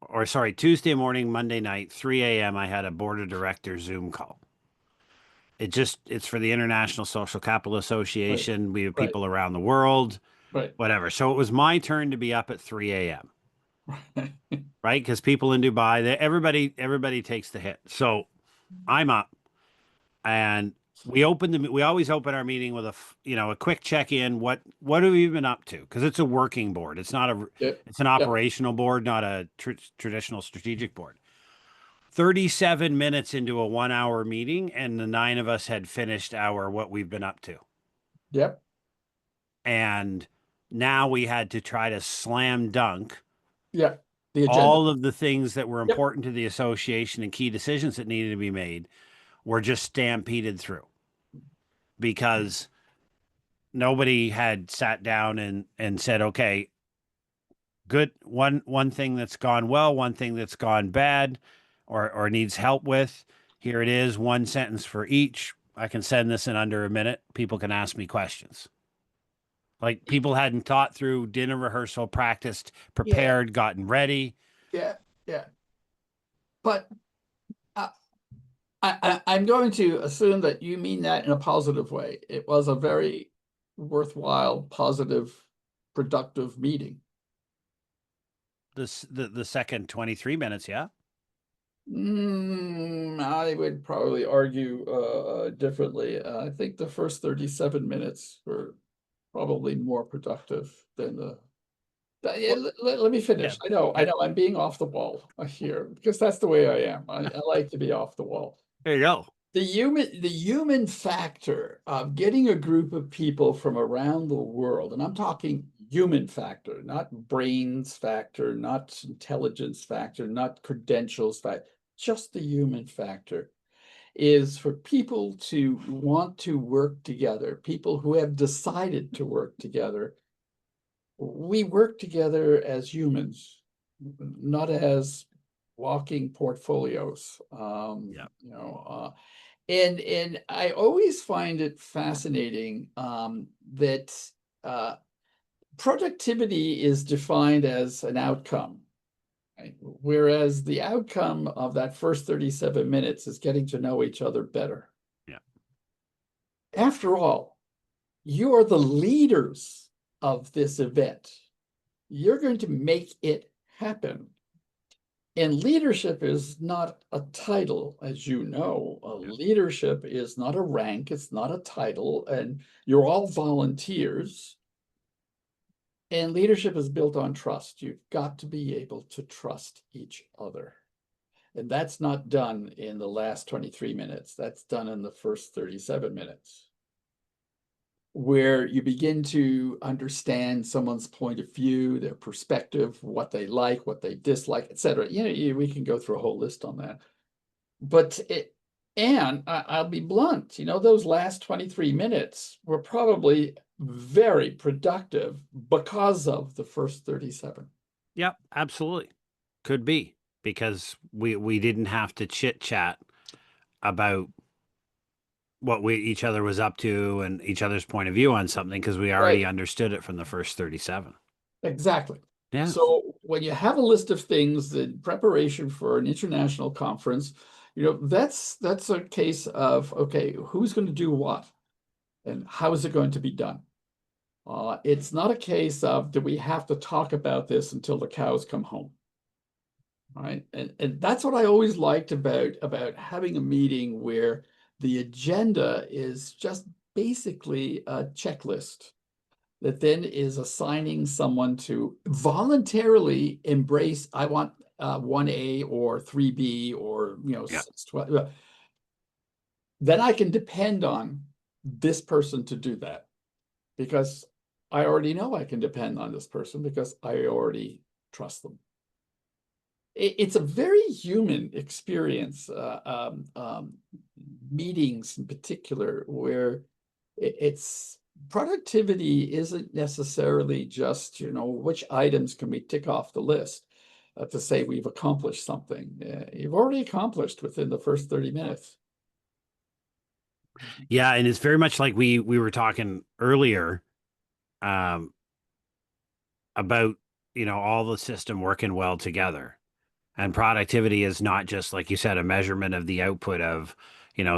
or sorry, Tuesday morning, Monday night, 3 a.m. I had a board of directors Zoom call. It's for the International Social Capital Right. Association. We have Right. people around the world, Right. whatever. So it was my turn to be up at 3 a.m. right? Because people in Dubai, everybody takes the hit. So I'm up, and we always open our meeting with a quick check in. What have you been up to? Because it's a working board. Yep, It's an yep, operational board, not a traditional strategic board. 37 minutes into a 1 hour meeting, and the nine of us had finished our what we've been up to. yep, And now we had to try to slam dunk yep. The agenda. all of the things that were Yep. important to the association and key decisions that needed to be made were just stampeded through because nobody had sat down and said, okay, good, one thing that's gone well, one thing that's gone bad, or needs help with. Here it is, one sentence for each. I can send this in under a minute. People can ask me questions. Like people hadn't thought through dinner rehearsal, practiced, Yeah, prepared, gotten ready. yeah, yeah. But uh, I'm going to assume that you mean that in a positive way. It was a very worthwhile, positive, productive meeting. The second 23 minutes, yeah. I would probably argue differently. I think the first 37 minutes were probably more productive than the. Yeah, Well, let me yeah, finish. I yeah. know, I'm being off the wall here because that's the way I am. I like to be off the wall. There you go. The human factor of getting a group of people from around the world, and I'm talking human factor, not brains factor, not intelligence factor, not credentials factor, just the human factor, is for people to want to work together, people who have decided to work together. We work together as humans, not as walking portfolios. Yeah, And I always find it fascinating that uh, productivity is defined as an outcome, right? Whereas the outcome of that first 37 minutes is getting to know each other better. yeah, After all, you are the leaders of this event. You're going to make it happen. And leadership is not a title, as you know. yeah. Leadership is not a rank, it's not a title, and you're all volunteers. And leadership is built on trust. You've got to be able to trust each other. And that's not done in the last 23 minutes. That's done in the first 37 minutes, where you begin to understand someone's point of view, their perspective, what they like, what they dislike, etc. We can go through a whole list on that. But and I'll be blunt, those last 23 minutes were probably very productive because of the first 37. Yep, absolutely. Could be because we didn't have to chit chat about what we each other was up to and each other's point of view on something because we already Right. understood it from the first 37. Exactly. Yeah. So when you have a list of things in preparation for an international conference, that's a case of, okay, who's going to do what and how is it going to be done? It's not a case of, do we have to talk about this until the cows come home? Right. And that's what I always liked about having a meeting where the agenda is just basically a checklist that then is assigning someone to voluntarily embrace, I want 1A or 3B or Yeah. 612. Then I can depend on this person to do that because I already know I can depend on this person because I already trust them. It's a very human experience, meetings in particular, where it's productivity isn't necessarily just, which items can we tick off the list to say we've accomplished something. You've already accomplished within the first 30 minutes. Yeah, and it's very much like we were talking earlier um about, all the system working well together. And productivity is not just, like you said, a measurement of the output of,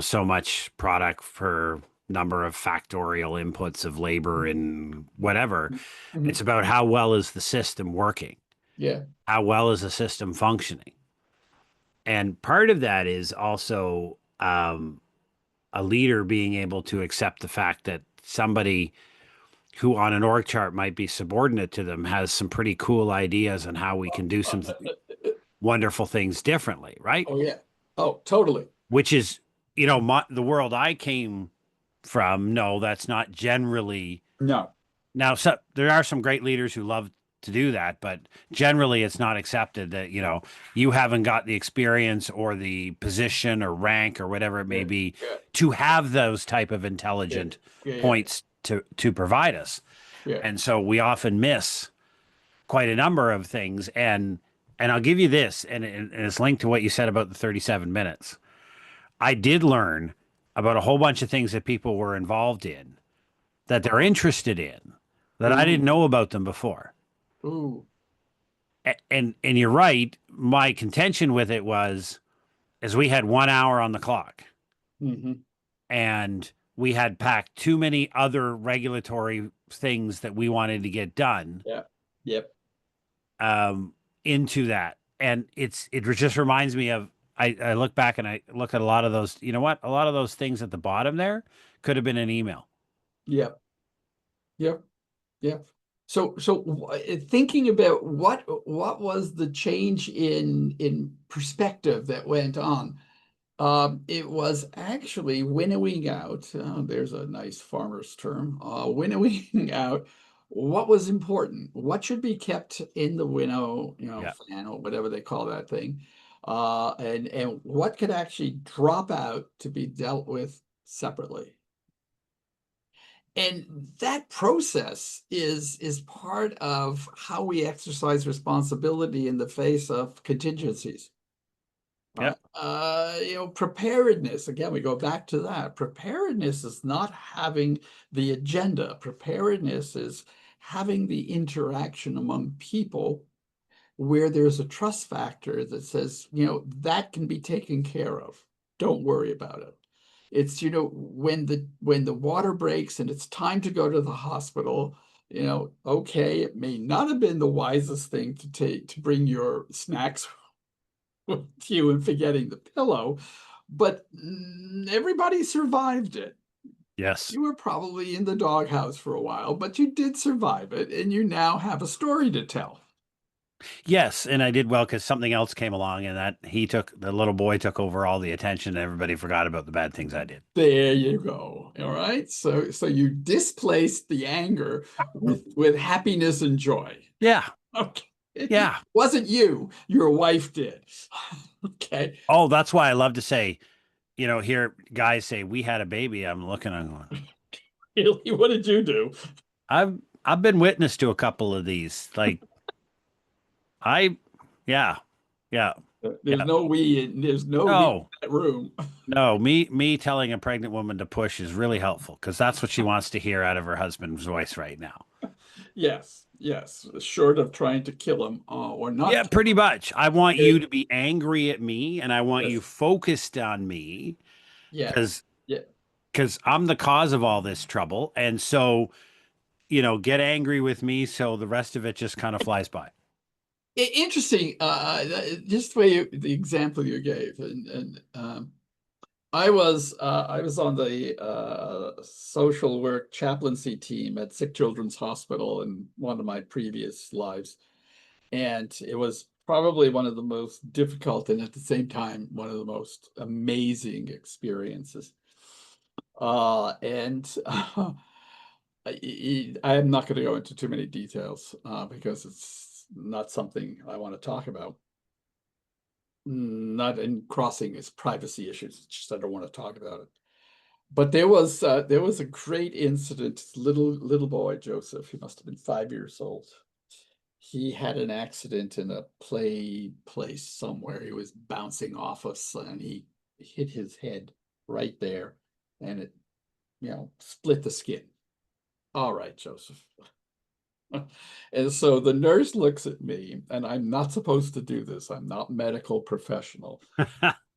so much product per number of factorial inputs of labor and whatever. Mhm. It's about how well is the system working. Yeah. How well is the system functioning? And part of that is also a leader being able to accept the fact that somebody who on an org chart might be subordinate to them has some pretty cool ideas on how we can do some wonderful things differently, right? Oh yeah. Oh, totally. Which is, the world I came from. No, that's not generally. No. Now, so, there are some great leaders who love to do that, but generally it's not accepted that, you haven't got the experience or the position or rank or whatever it may Yeah. be Yeah. to have those type of Yeah. intelligent Yeah. Yeah. points to provide us. Yeah. And so we often miss quite a number of things. And I'll give you this, and it's linked to what you said about the 37 minutes. I did learn about a whole bunch of things that people were involved in that they're interested in that I didn't Ooh. know about them before. Ooh. And you're right. My contention with it was as we had 1 hour on the clock Hmm. and we had packed too many other regulatory things that we wanted to get done Yeah. Yep. into that. And it just reminds me of I look back and I look at a lot of those, you know what? A lot of those things at the bottom there could have been an email. Yep. Yep. Yep. So thinking about what was the change in perspective that went on, it was actually winnowing out. There's a nice farmer's term. Winnowing out what was important, what should be kept in the winnow, Yeah. fan or whatever they call that thing, and what could actually drop out to be dealt with separately. And that process is part of how we exercise responsibility in the face of contingencies. Yep. Right. Preparedness, again, we go back to that. Preparedness is not having the agenda. Preparedness is having the interaction among people where there's a trust factor that says, that can be taken care of. Don't worry about it. It's, when the water breaks and it's time to go to the hospital, okay, it may not have been the wisest thing to bring your snacks with you and forgetting the pillow, but everybody survived it. Yes. You were probably in the doghouse for a while, but you did survive it, and you now have a story to tell. Yes, and I did well because something else came along, and that the little boy took over all the attention, and everybody forgot about the bad things I did. There you go. All right. So you displaced the anger with happiness and joy. Yeah, Okay. It yeah. wasn't you, your wife did. Okay. Oh, that's why I love to say, hear guys say we had a baby. I'm going. Really, what did you do? I've been witness to a couple of these. Like I, yeah, yeah, There's yeah. no we in there's no we in No, that room. no. Me telling a pregnant woman to push is really helpful because that's what she wants to hear out of her husband's voice right now. Yes, yes. Short of trying to kill him, or Yeah, not kill pretty much. I want him. you to be angry at me, and I want you Yes. focused on me Yeah. because Yeah. I'm the cause of all this trouble. And so, get angry with me so the rest of it just kind of flies by. Interesting. Just the example you gave, and I was on the social work chaplaincy team at Sick Children's Hospital in one of my previous lives, and it was probably one of the most difficult and at the same time one of the most amazing experiences. And I am not going to go into too many details because it's not something I want to talk about. Not in crossing its privacy issues. It's just I don't want to talk about it. But there was a great incident. Little boy Joseph, he must have been 5 years old. He had an accident in a play place somewhere. He was bouncing off us and he hit his head right there, and it split the skin. All right, Joseph. And so the nurse looks at me, and I'm not supposed to do this. I'm not medical professional.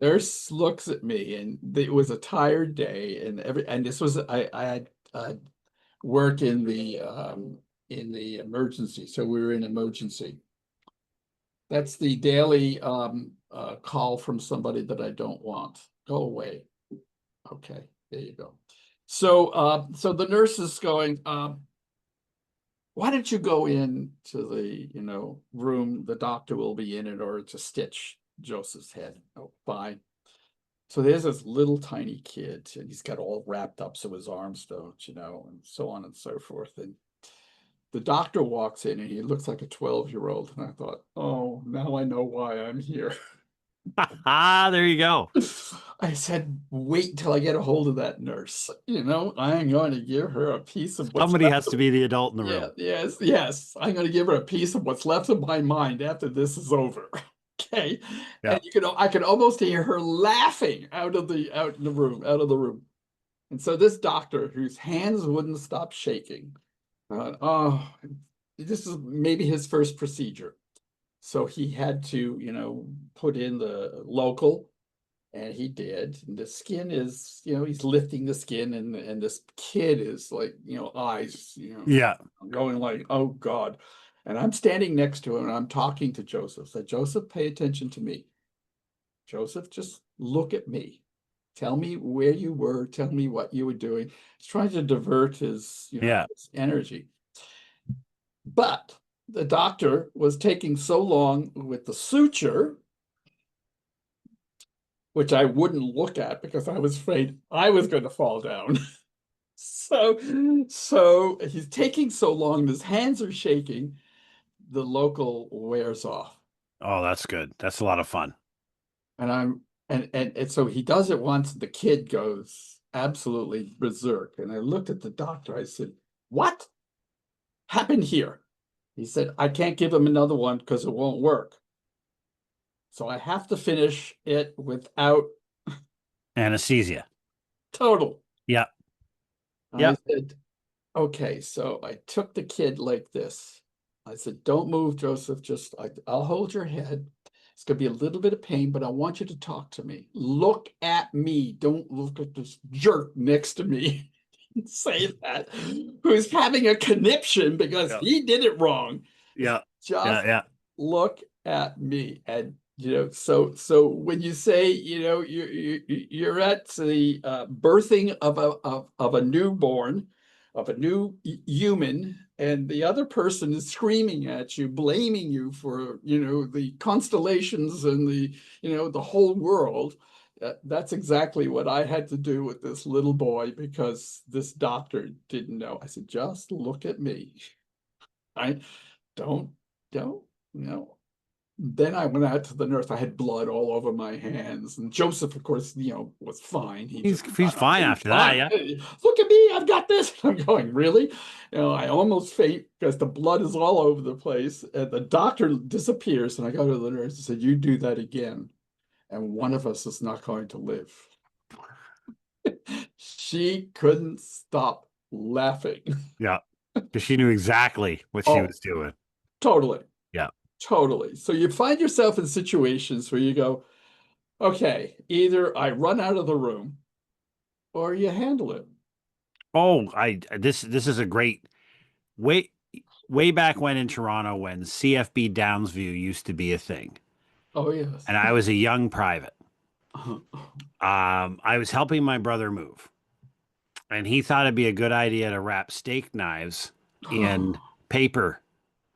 Nurse looks at me, and it was a tired day, and this was I had work in the emergency, so we were in emergency, That's the daily call from somebody that I don't want. Go away. Okay, there you go. So the nurse is going, why don't you go in to the, room the doctor will be in order to stitch Joseph's head. Oh, fine. So there's this little tiny kid, and he's got all wrapped up so his arms don't, and so on and so forth. And the doctor walks in and he looks like a 12-year-old. And I thought, oh, now I know why I'm here. Ah, there you go. I said, wait until I get a hold of that nurse. I am going to give her a piece of what's Somebody left has of, to be the adult in the yeah, room. yes, yes. I'm going to give her a piece of what's left of my mind after this is over. Okay. Yeah. And I could almost hear her laughing out of the room. And so this doctor, whose hands wouldn't stop shaking, thought, oh, this is maybe his first procedure. So he had to, put in the local, and he did. And the skin is, he's lifting the skin, and this kid is like, eyes, Yeah. going like, oh God. And I'm standing next to him and I'm talking to Joseph. Said, Joseph, pay attention to me. Joseph, just look at me. Tell me where you were. Tell me what you were doing. He's trying to divert his, Yeah. his energy. But the doctor was taking so long with the suture, which I wouldn't look at because I was afraid I was going to fall down. So he's taking so long, his hands are shaking, the local wears off. Oh, that's good. That's a lot of fun. And I'm and so he does it once, the kid goes absolutely berserk. And I looked at the doctor, I said, what happened here? He said, I can't give him another one because it won't work. So I have to finish it without Anesthesia. total. Yeah. I Yeah. said, okay, so I took the kid like this. I said, don't move, Joseph. I'll hold your head. It's going to be a little bit of pain, but I want you to talk to me. Look at me. Don't look at this jerk next to me. Say that. Who's having a conniption because Yeah. he did it wrong. Yeah. Yeah. Just Yeah. look at me. And so when you say, you're at the birthing of a newborn, of a new human, and the other person is screaming at you, blaming you for, the constellations and the whole world. That's exactly what I had to do with this little boy because this doctor didn't know. I said, just look at me. I don't, don't, you know. Then I went out to the nurse. I had blood all over my hands. And Joseph, of course, was fine. He just, He's fine he's after that. fine. Yeah. Hey, look at me, I've got this. I'm going, really? I almost faint because the blood is all over the place. And the doctor disappears. And I go to the nurse and said, you do that again, and one of us is not going to live. She couldn't stop laughing. Yeah. Because she knew exactly what she Oh, was doing. totally. Yeah. Totally. So you find yourself in situations where you go, okay, either I run out of the room or you handle it. Oh, this is a great way back when in Toronto when CFB Downsview used to be a thing, Oh, yes. and I was a young private. I was helping my brother move, and he thought it'd be a good idea to wrap steak knives in paper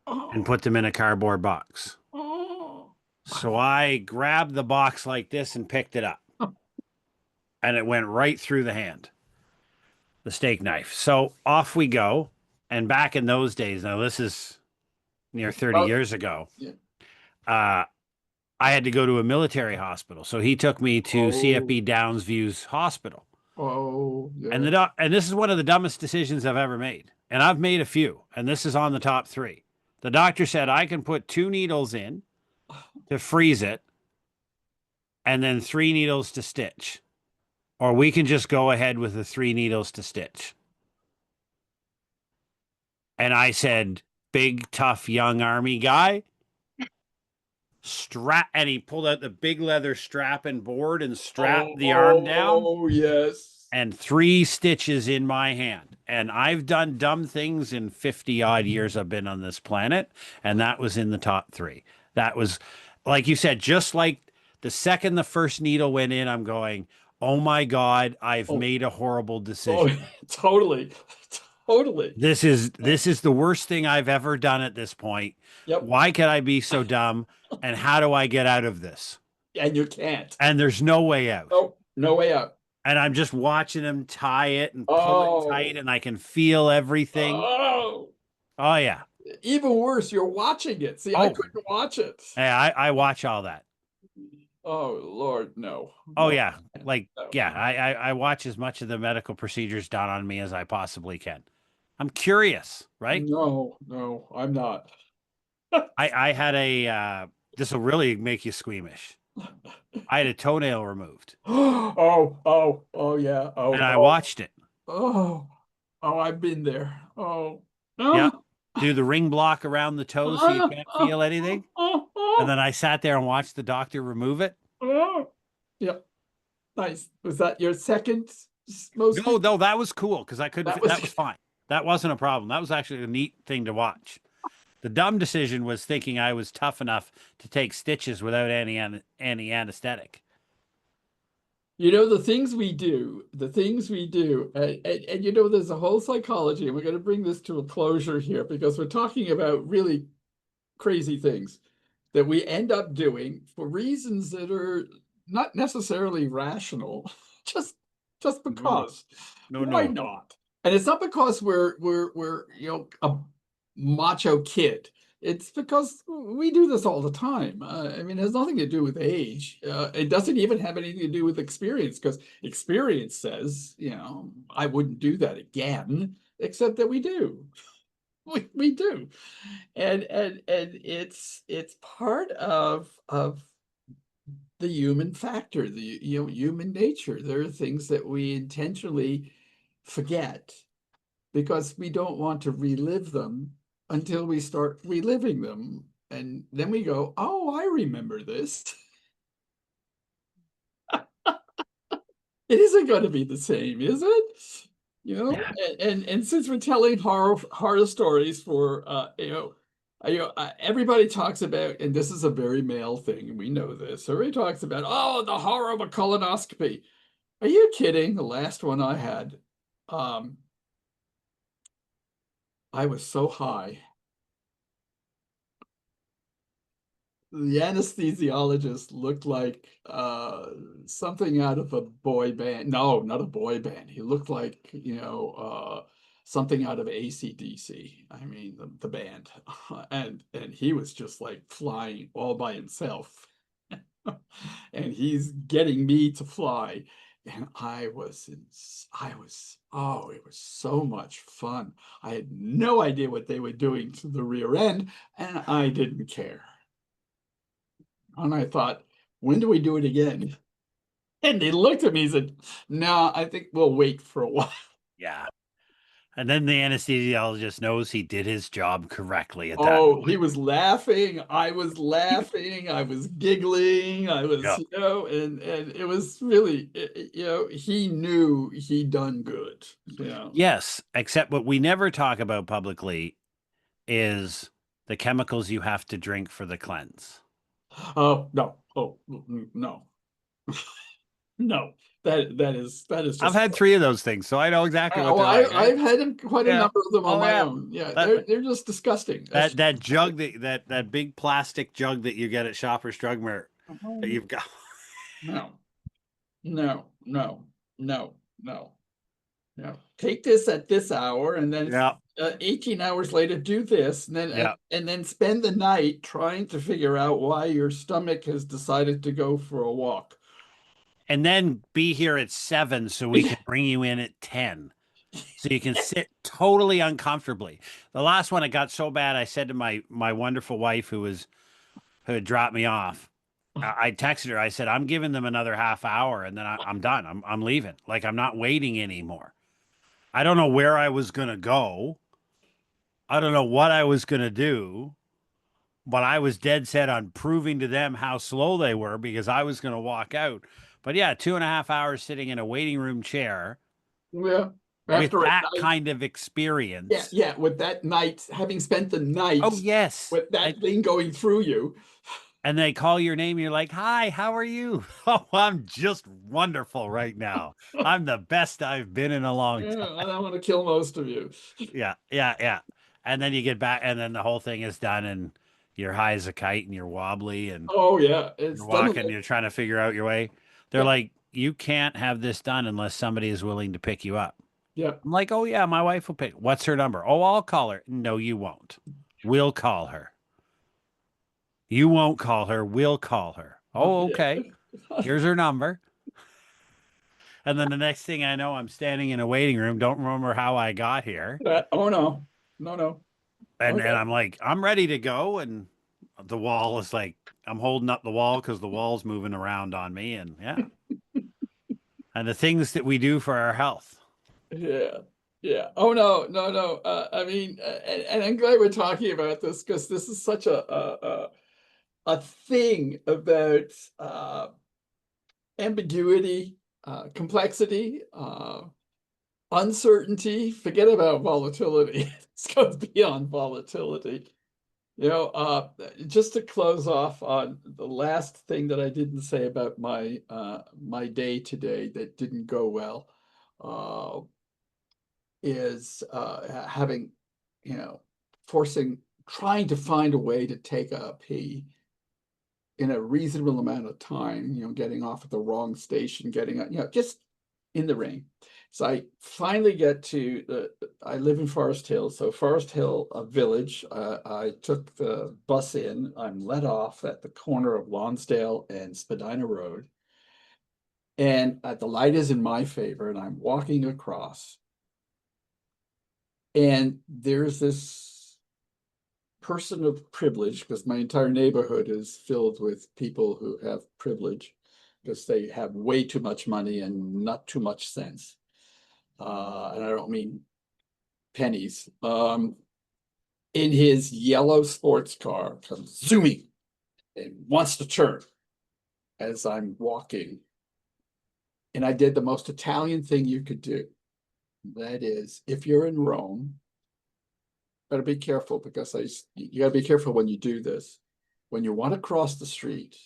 and put them in a cardboard box. So I grabbed the box like this and picked it up, and it went right through the hand, the steak knife. So off we go. And back in those days, now this is near 30 Oh, years ago, yeah. uh, I had to go to a military hospital. So he took me to Oh, CFB Downsview's hospital. oh, And yeah. and this is one of the dumbest decisions I've ever made. And I've made a few, and this is on the top three. The doctor said I can put 2 needles in to freeze it and then 3 needles to stitch. Or we can just go ahead with the 3 needles to stitch. And I said, big, tough, young army guy, strap. And he pulled out the big leather strap and board and strapped the arm down Oh, yes. and 3 stitches in my hand. And I've done dumb things in 50 odd years I've been on this planet. And that was in the top three. That was, like you said, just like the second the first needle went in, I'm going, oh my God, I've Oh, made a horrible oh, decision. totally, totally. This is the worst thing I've ever done at this point. Yep. Why could I be so dumb? And how do I get out of this? And you can't. And there's no way out. Oh, no way out. And I'm just watching him tie it and pull it tight, Oh, and I can feel everything. oh, Oh yeah. even worse, you're watching it. See, I Oh, couldn't watch it. hey, I watch all that. Oh, Lord, no, Oh no, yeah. Like, no. yeah, I watch as much of the medical procedures done on me as I possibly can. I'm curious, right? No, no, I'm not. I had a this will really make you squeamish. I had a toenail removed Oh, oh, oh, yeah. and Oh, I oh, watched it. oh, oh, I've been there. Oh, Yeah. no. Do the ring block around the toes so you can't feel anything. And then I sat there and watched the doctor remove it. Yeah, nice. Was that your second most No, recent? no, that was cool because I couldn't, That was that was fine. That wasn't a problem. That was actually a neat thing to watch. The dumb decision was thinking I was tough enough to take stitches without any anesthetic. the things we do, and you know, there's a whole psychology, and we're going to bring this to a closure here because we're talking about really crazy things that we end up doing for reasons that are not necessarily rational, just just No, no, because. no, Why no. not? And it's not because we're a macho kid. It's because we do this all the time. I mean, it has nothing to do with age. It doesn't even have anything to do with experience, because experience says, I wouldn't do that again, except that we do. We do. And it's part of the human factor, the human nature. There are things that we intentionally forget because we don't want to relive them until we start reliving them. And then we go, oh, I remember this. It isn't going to be the same, is it? Yeah. And since we're telling horror stories for everybody talks about, and this is a very male thing, and we know this. Everybody talks about, oh, the horror of a colonoscopy. Are you kidding? The last one I had, um, I was so high. The anesthesiologist looked like something out of a boy band. No, not a boy band. He looked like, something out of AC/DC. I mean, the band. And he was just like flying all by himself. And he's getting me to fly. And oh, it was so much fun. I had no idea what they were doing to the rear end, and I didn't care. And I thought, when do we do it again? And they looked at me and said, no, I think we'll wait for a while. Yeah. And then the anesthesiologist knows he did his job correctly at that Oh, he point. was laughing. I was laughing. I was giggling. I was, Yeah. and it was really, he knew he done good. Yes, except what we never talk about publicly is the chemicals you have to drink for the cleanse. Oh, no. Oh, no. No. That is I've just, had three of those things, so I know exactly what well, they're like, right? I've had quite a Yeah. number of them on Oh my yeah. own. Yeah, That they're just disgusting. That's that just that jug disgusting. that big plastic jug that you get at Shoppers Drug Mart that Oh, you've got. no. No, no, no, no, no. Take this at this hour, and then Yeah. 18 hours later, do this, and then Yeah. and then spend the night trying to figure out why your stomach has decided to go for a walk. And then be here at 7 so we can bring you in at 10. So you can sit totally uncomfortably. The last one, it got so bad, I said to my wonderful wife who had dropped me off. I texted her. I said, "I'm giving them another half hour, and then I'm done. I'm leaving. Like I'm not waiting anymore. I don't know where I was gonna go. I don't know what I was gonna do, but I was dead set on proving to them how slow they were because I was gonna walk out. But yeah, 2.5 hours sitting in a waiting room chair, Yeah. with After a that night, kind of yeah, experience. yeah, with that night, having spent the Oh, night yes. with that thing going through you. And they call your name. You're like, hi, how are you? Oh, I'm just wonderful right now. I'm the best I've been in a long Yeah, time. I don't want to kill most of you. Yeah, yeah, yeah. And then you get back, and then the whole thing is done, and you're high as a kite, and you're wobbly, and Oh yeah, you're it's done. walking, you're trying to figure out your way. They're Yeah, like, you can't have this done unless somebody is willing to pick you up. yeah. I'm like, oh, yeah, my wife will pick. What's her number? Oh, I'll call her. No, you won't. We'll call her. You won't call her. We'll call her. Oh, okay. Yeah. Here's her number. And then the next thing I know, I'm standing in a waiting room. Don't remember how I got here. Oh no, no, no. And Okay. I'm like, I'm ready to go. And the wall is like, I'm holding up the wall because the wall's moving around on me. And yeah. And the things that we do for our health. Yeah, yeah. Oh no, no, no. I mean, and I'm glad we're talking about this because this is such a thing about ambiguity, complexity, uncertainty. Forget about volatility. This goes beyond volatility. Just to close off on the last thing that I didn't say about my day today that didn't go well, uh, is having, you know, forcing, trying to find a way to take a pee in a reasonable amount of time, getting off at the wrong station, getting, just in the rain. So I finally get to I live in Forest Hill. So Forest Hill, a village, I took the bus in. I'm let off at the corner of Lonsdale and Spadina Road. And the light is in my favor, and I'm walking across. And there's this person of privilege, because my entire neighborhood is filled with people who have privilege because they have way too much money and not too much sense. And I don't mean pennies. In his yellow sports car, comes zooming and wants to turn as I'm walking. And I did the most Italian thing you could do. That is, if you're in Rome, better be careful because you got to be careful when you do this. When you want to cross the street,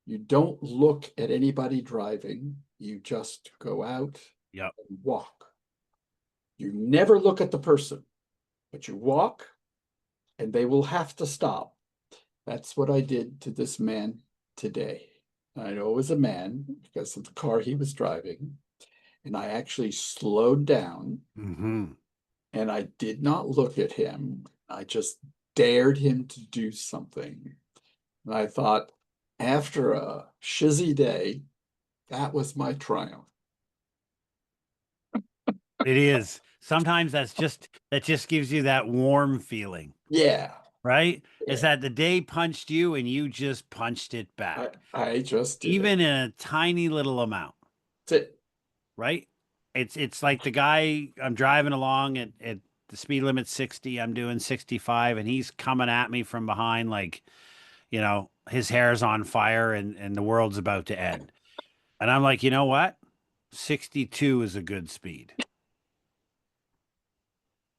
you don't look at anybody driving. You just go out Yep. and walk. You never look at the person, but you walk and they will have to stop. That's what I did to this man today. I know it was a man because of the car he was driving. And I actually slowed down Mm-hmm. and I did not look at him. I just dared him to do something. And I thought, after a shizzy day, that was my triumph. It is. Sometimes that just gives you that warm feeling, Yeah, right? Is yeah. that the day punched you and you just punched it I, back, I just did it. even in a tiny little amount, That's it. right? It's like the guy I'm driving along at the speed limit 60, I'm doing 65, and he's coming at me from behind like, his hair's on fire and the world's about to end. And I'm like, you know what? 62 is a good speed.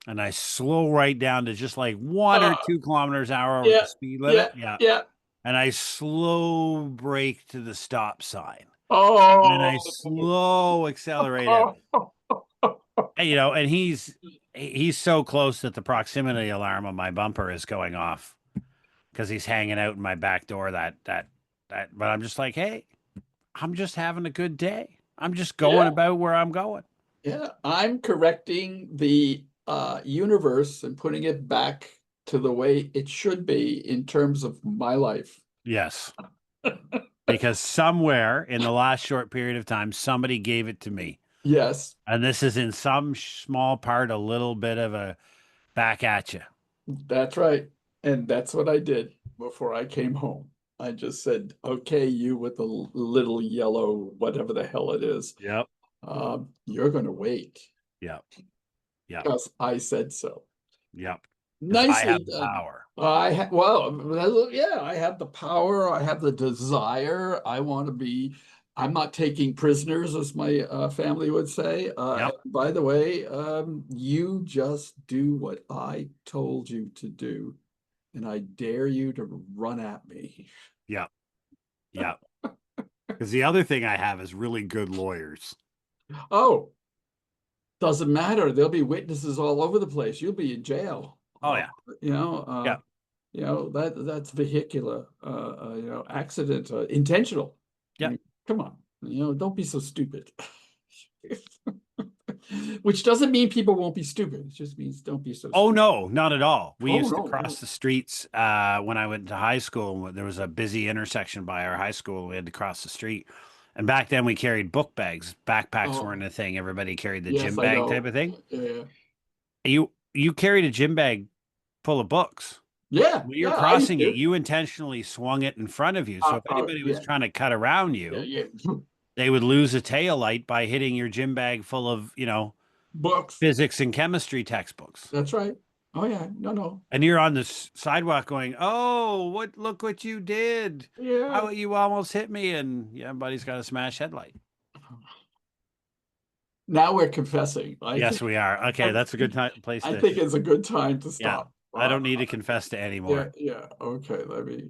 And I slow right down to just like 1 or 2 kilometers an hour over Yeah, the speed yeah, limit. Yeah. yeah. And I slow brake to the stop sign. And then I Oh, slow accelerated. oh, And he's so close that the proximity alarm on my bumper is going off because he's hanging out in my back door but I'm just like, hey, I'm just having a good day. I'm just going yeah, about where I'm going. yeah. I'm correcting the universe and putting it back to the way it should be in terms of my life. Yes. Because somewhere in the last short period of time, somebody gave it to me. Yes, And this is in some small part a little bit of a back at you. that's right. And that's what I did before I came home. I just said, okay, you with the little yellow, whatever the hell it is, Yep. you're going to wait Yep. Yep. because I said so. Yep. Because I Nicely have the done. power. Well, yeah, I have the power. I have the desire. I want to be I'm not taking prisoners, as my family would say. Yep. And by the way, you just do what I told you to do, and I dare you to run at me. Yep. Yep. Because the other thing I have is really good lawyers. Oh, doesn't matter. There'll be witnesses all over the place. You'll be in jail. Oh yeah. You know, Yeah. that's vehicular, accident, intentional. I Yeah. mean, come on, don't be so stupid. Which doesn't mean people won't be stupid. It just means don't be so Oh stupid. no, not at all. We Oh used to no, cross no. the streets when I went to high school. There was a busy intersection by our high school. We had to cross the street. And back then we carried book bags. Backpacks weren't Oh, a thing. Everybody carried the yes, gym I bag type know. of thing. Yeah, You carried a gym bag full of books. yeah, When you're yeah. I crossing it, did. you intentionally swung it in front of you. So if anybody was Yeah, trying to cut around yeah, you, yeah. they would lose a tail light by hitting your gym bag full of, Books. physics and chemistry textbooks. That's right. Oh yeah. No, no. And you're on the sidewalk going, "Oh, look what you did. Yeah. How you almost hit me." And yeah, buddy's got a smash headlight. Now we're confessing. Yes, we are. Okay, that's a good place I to, think it's a good time to yeah. stop. I don't need to confess to Yeah, anymore. yeah. Okay, let me.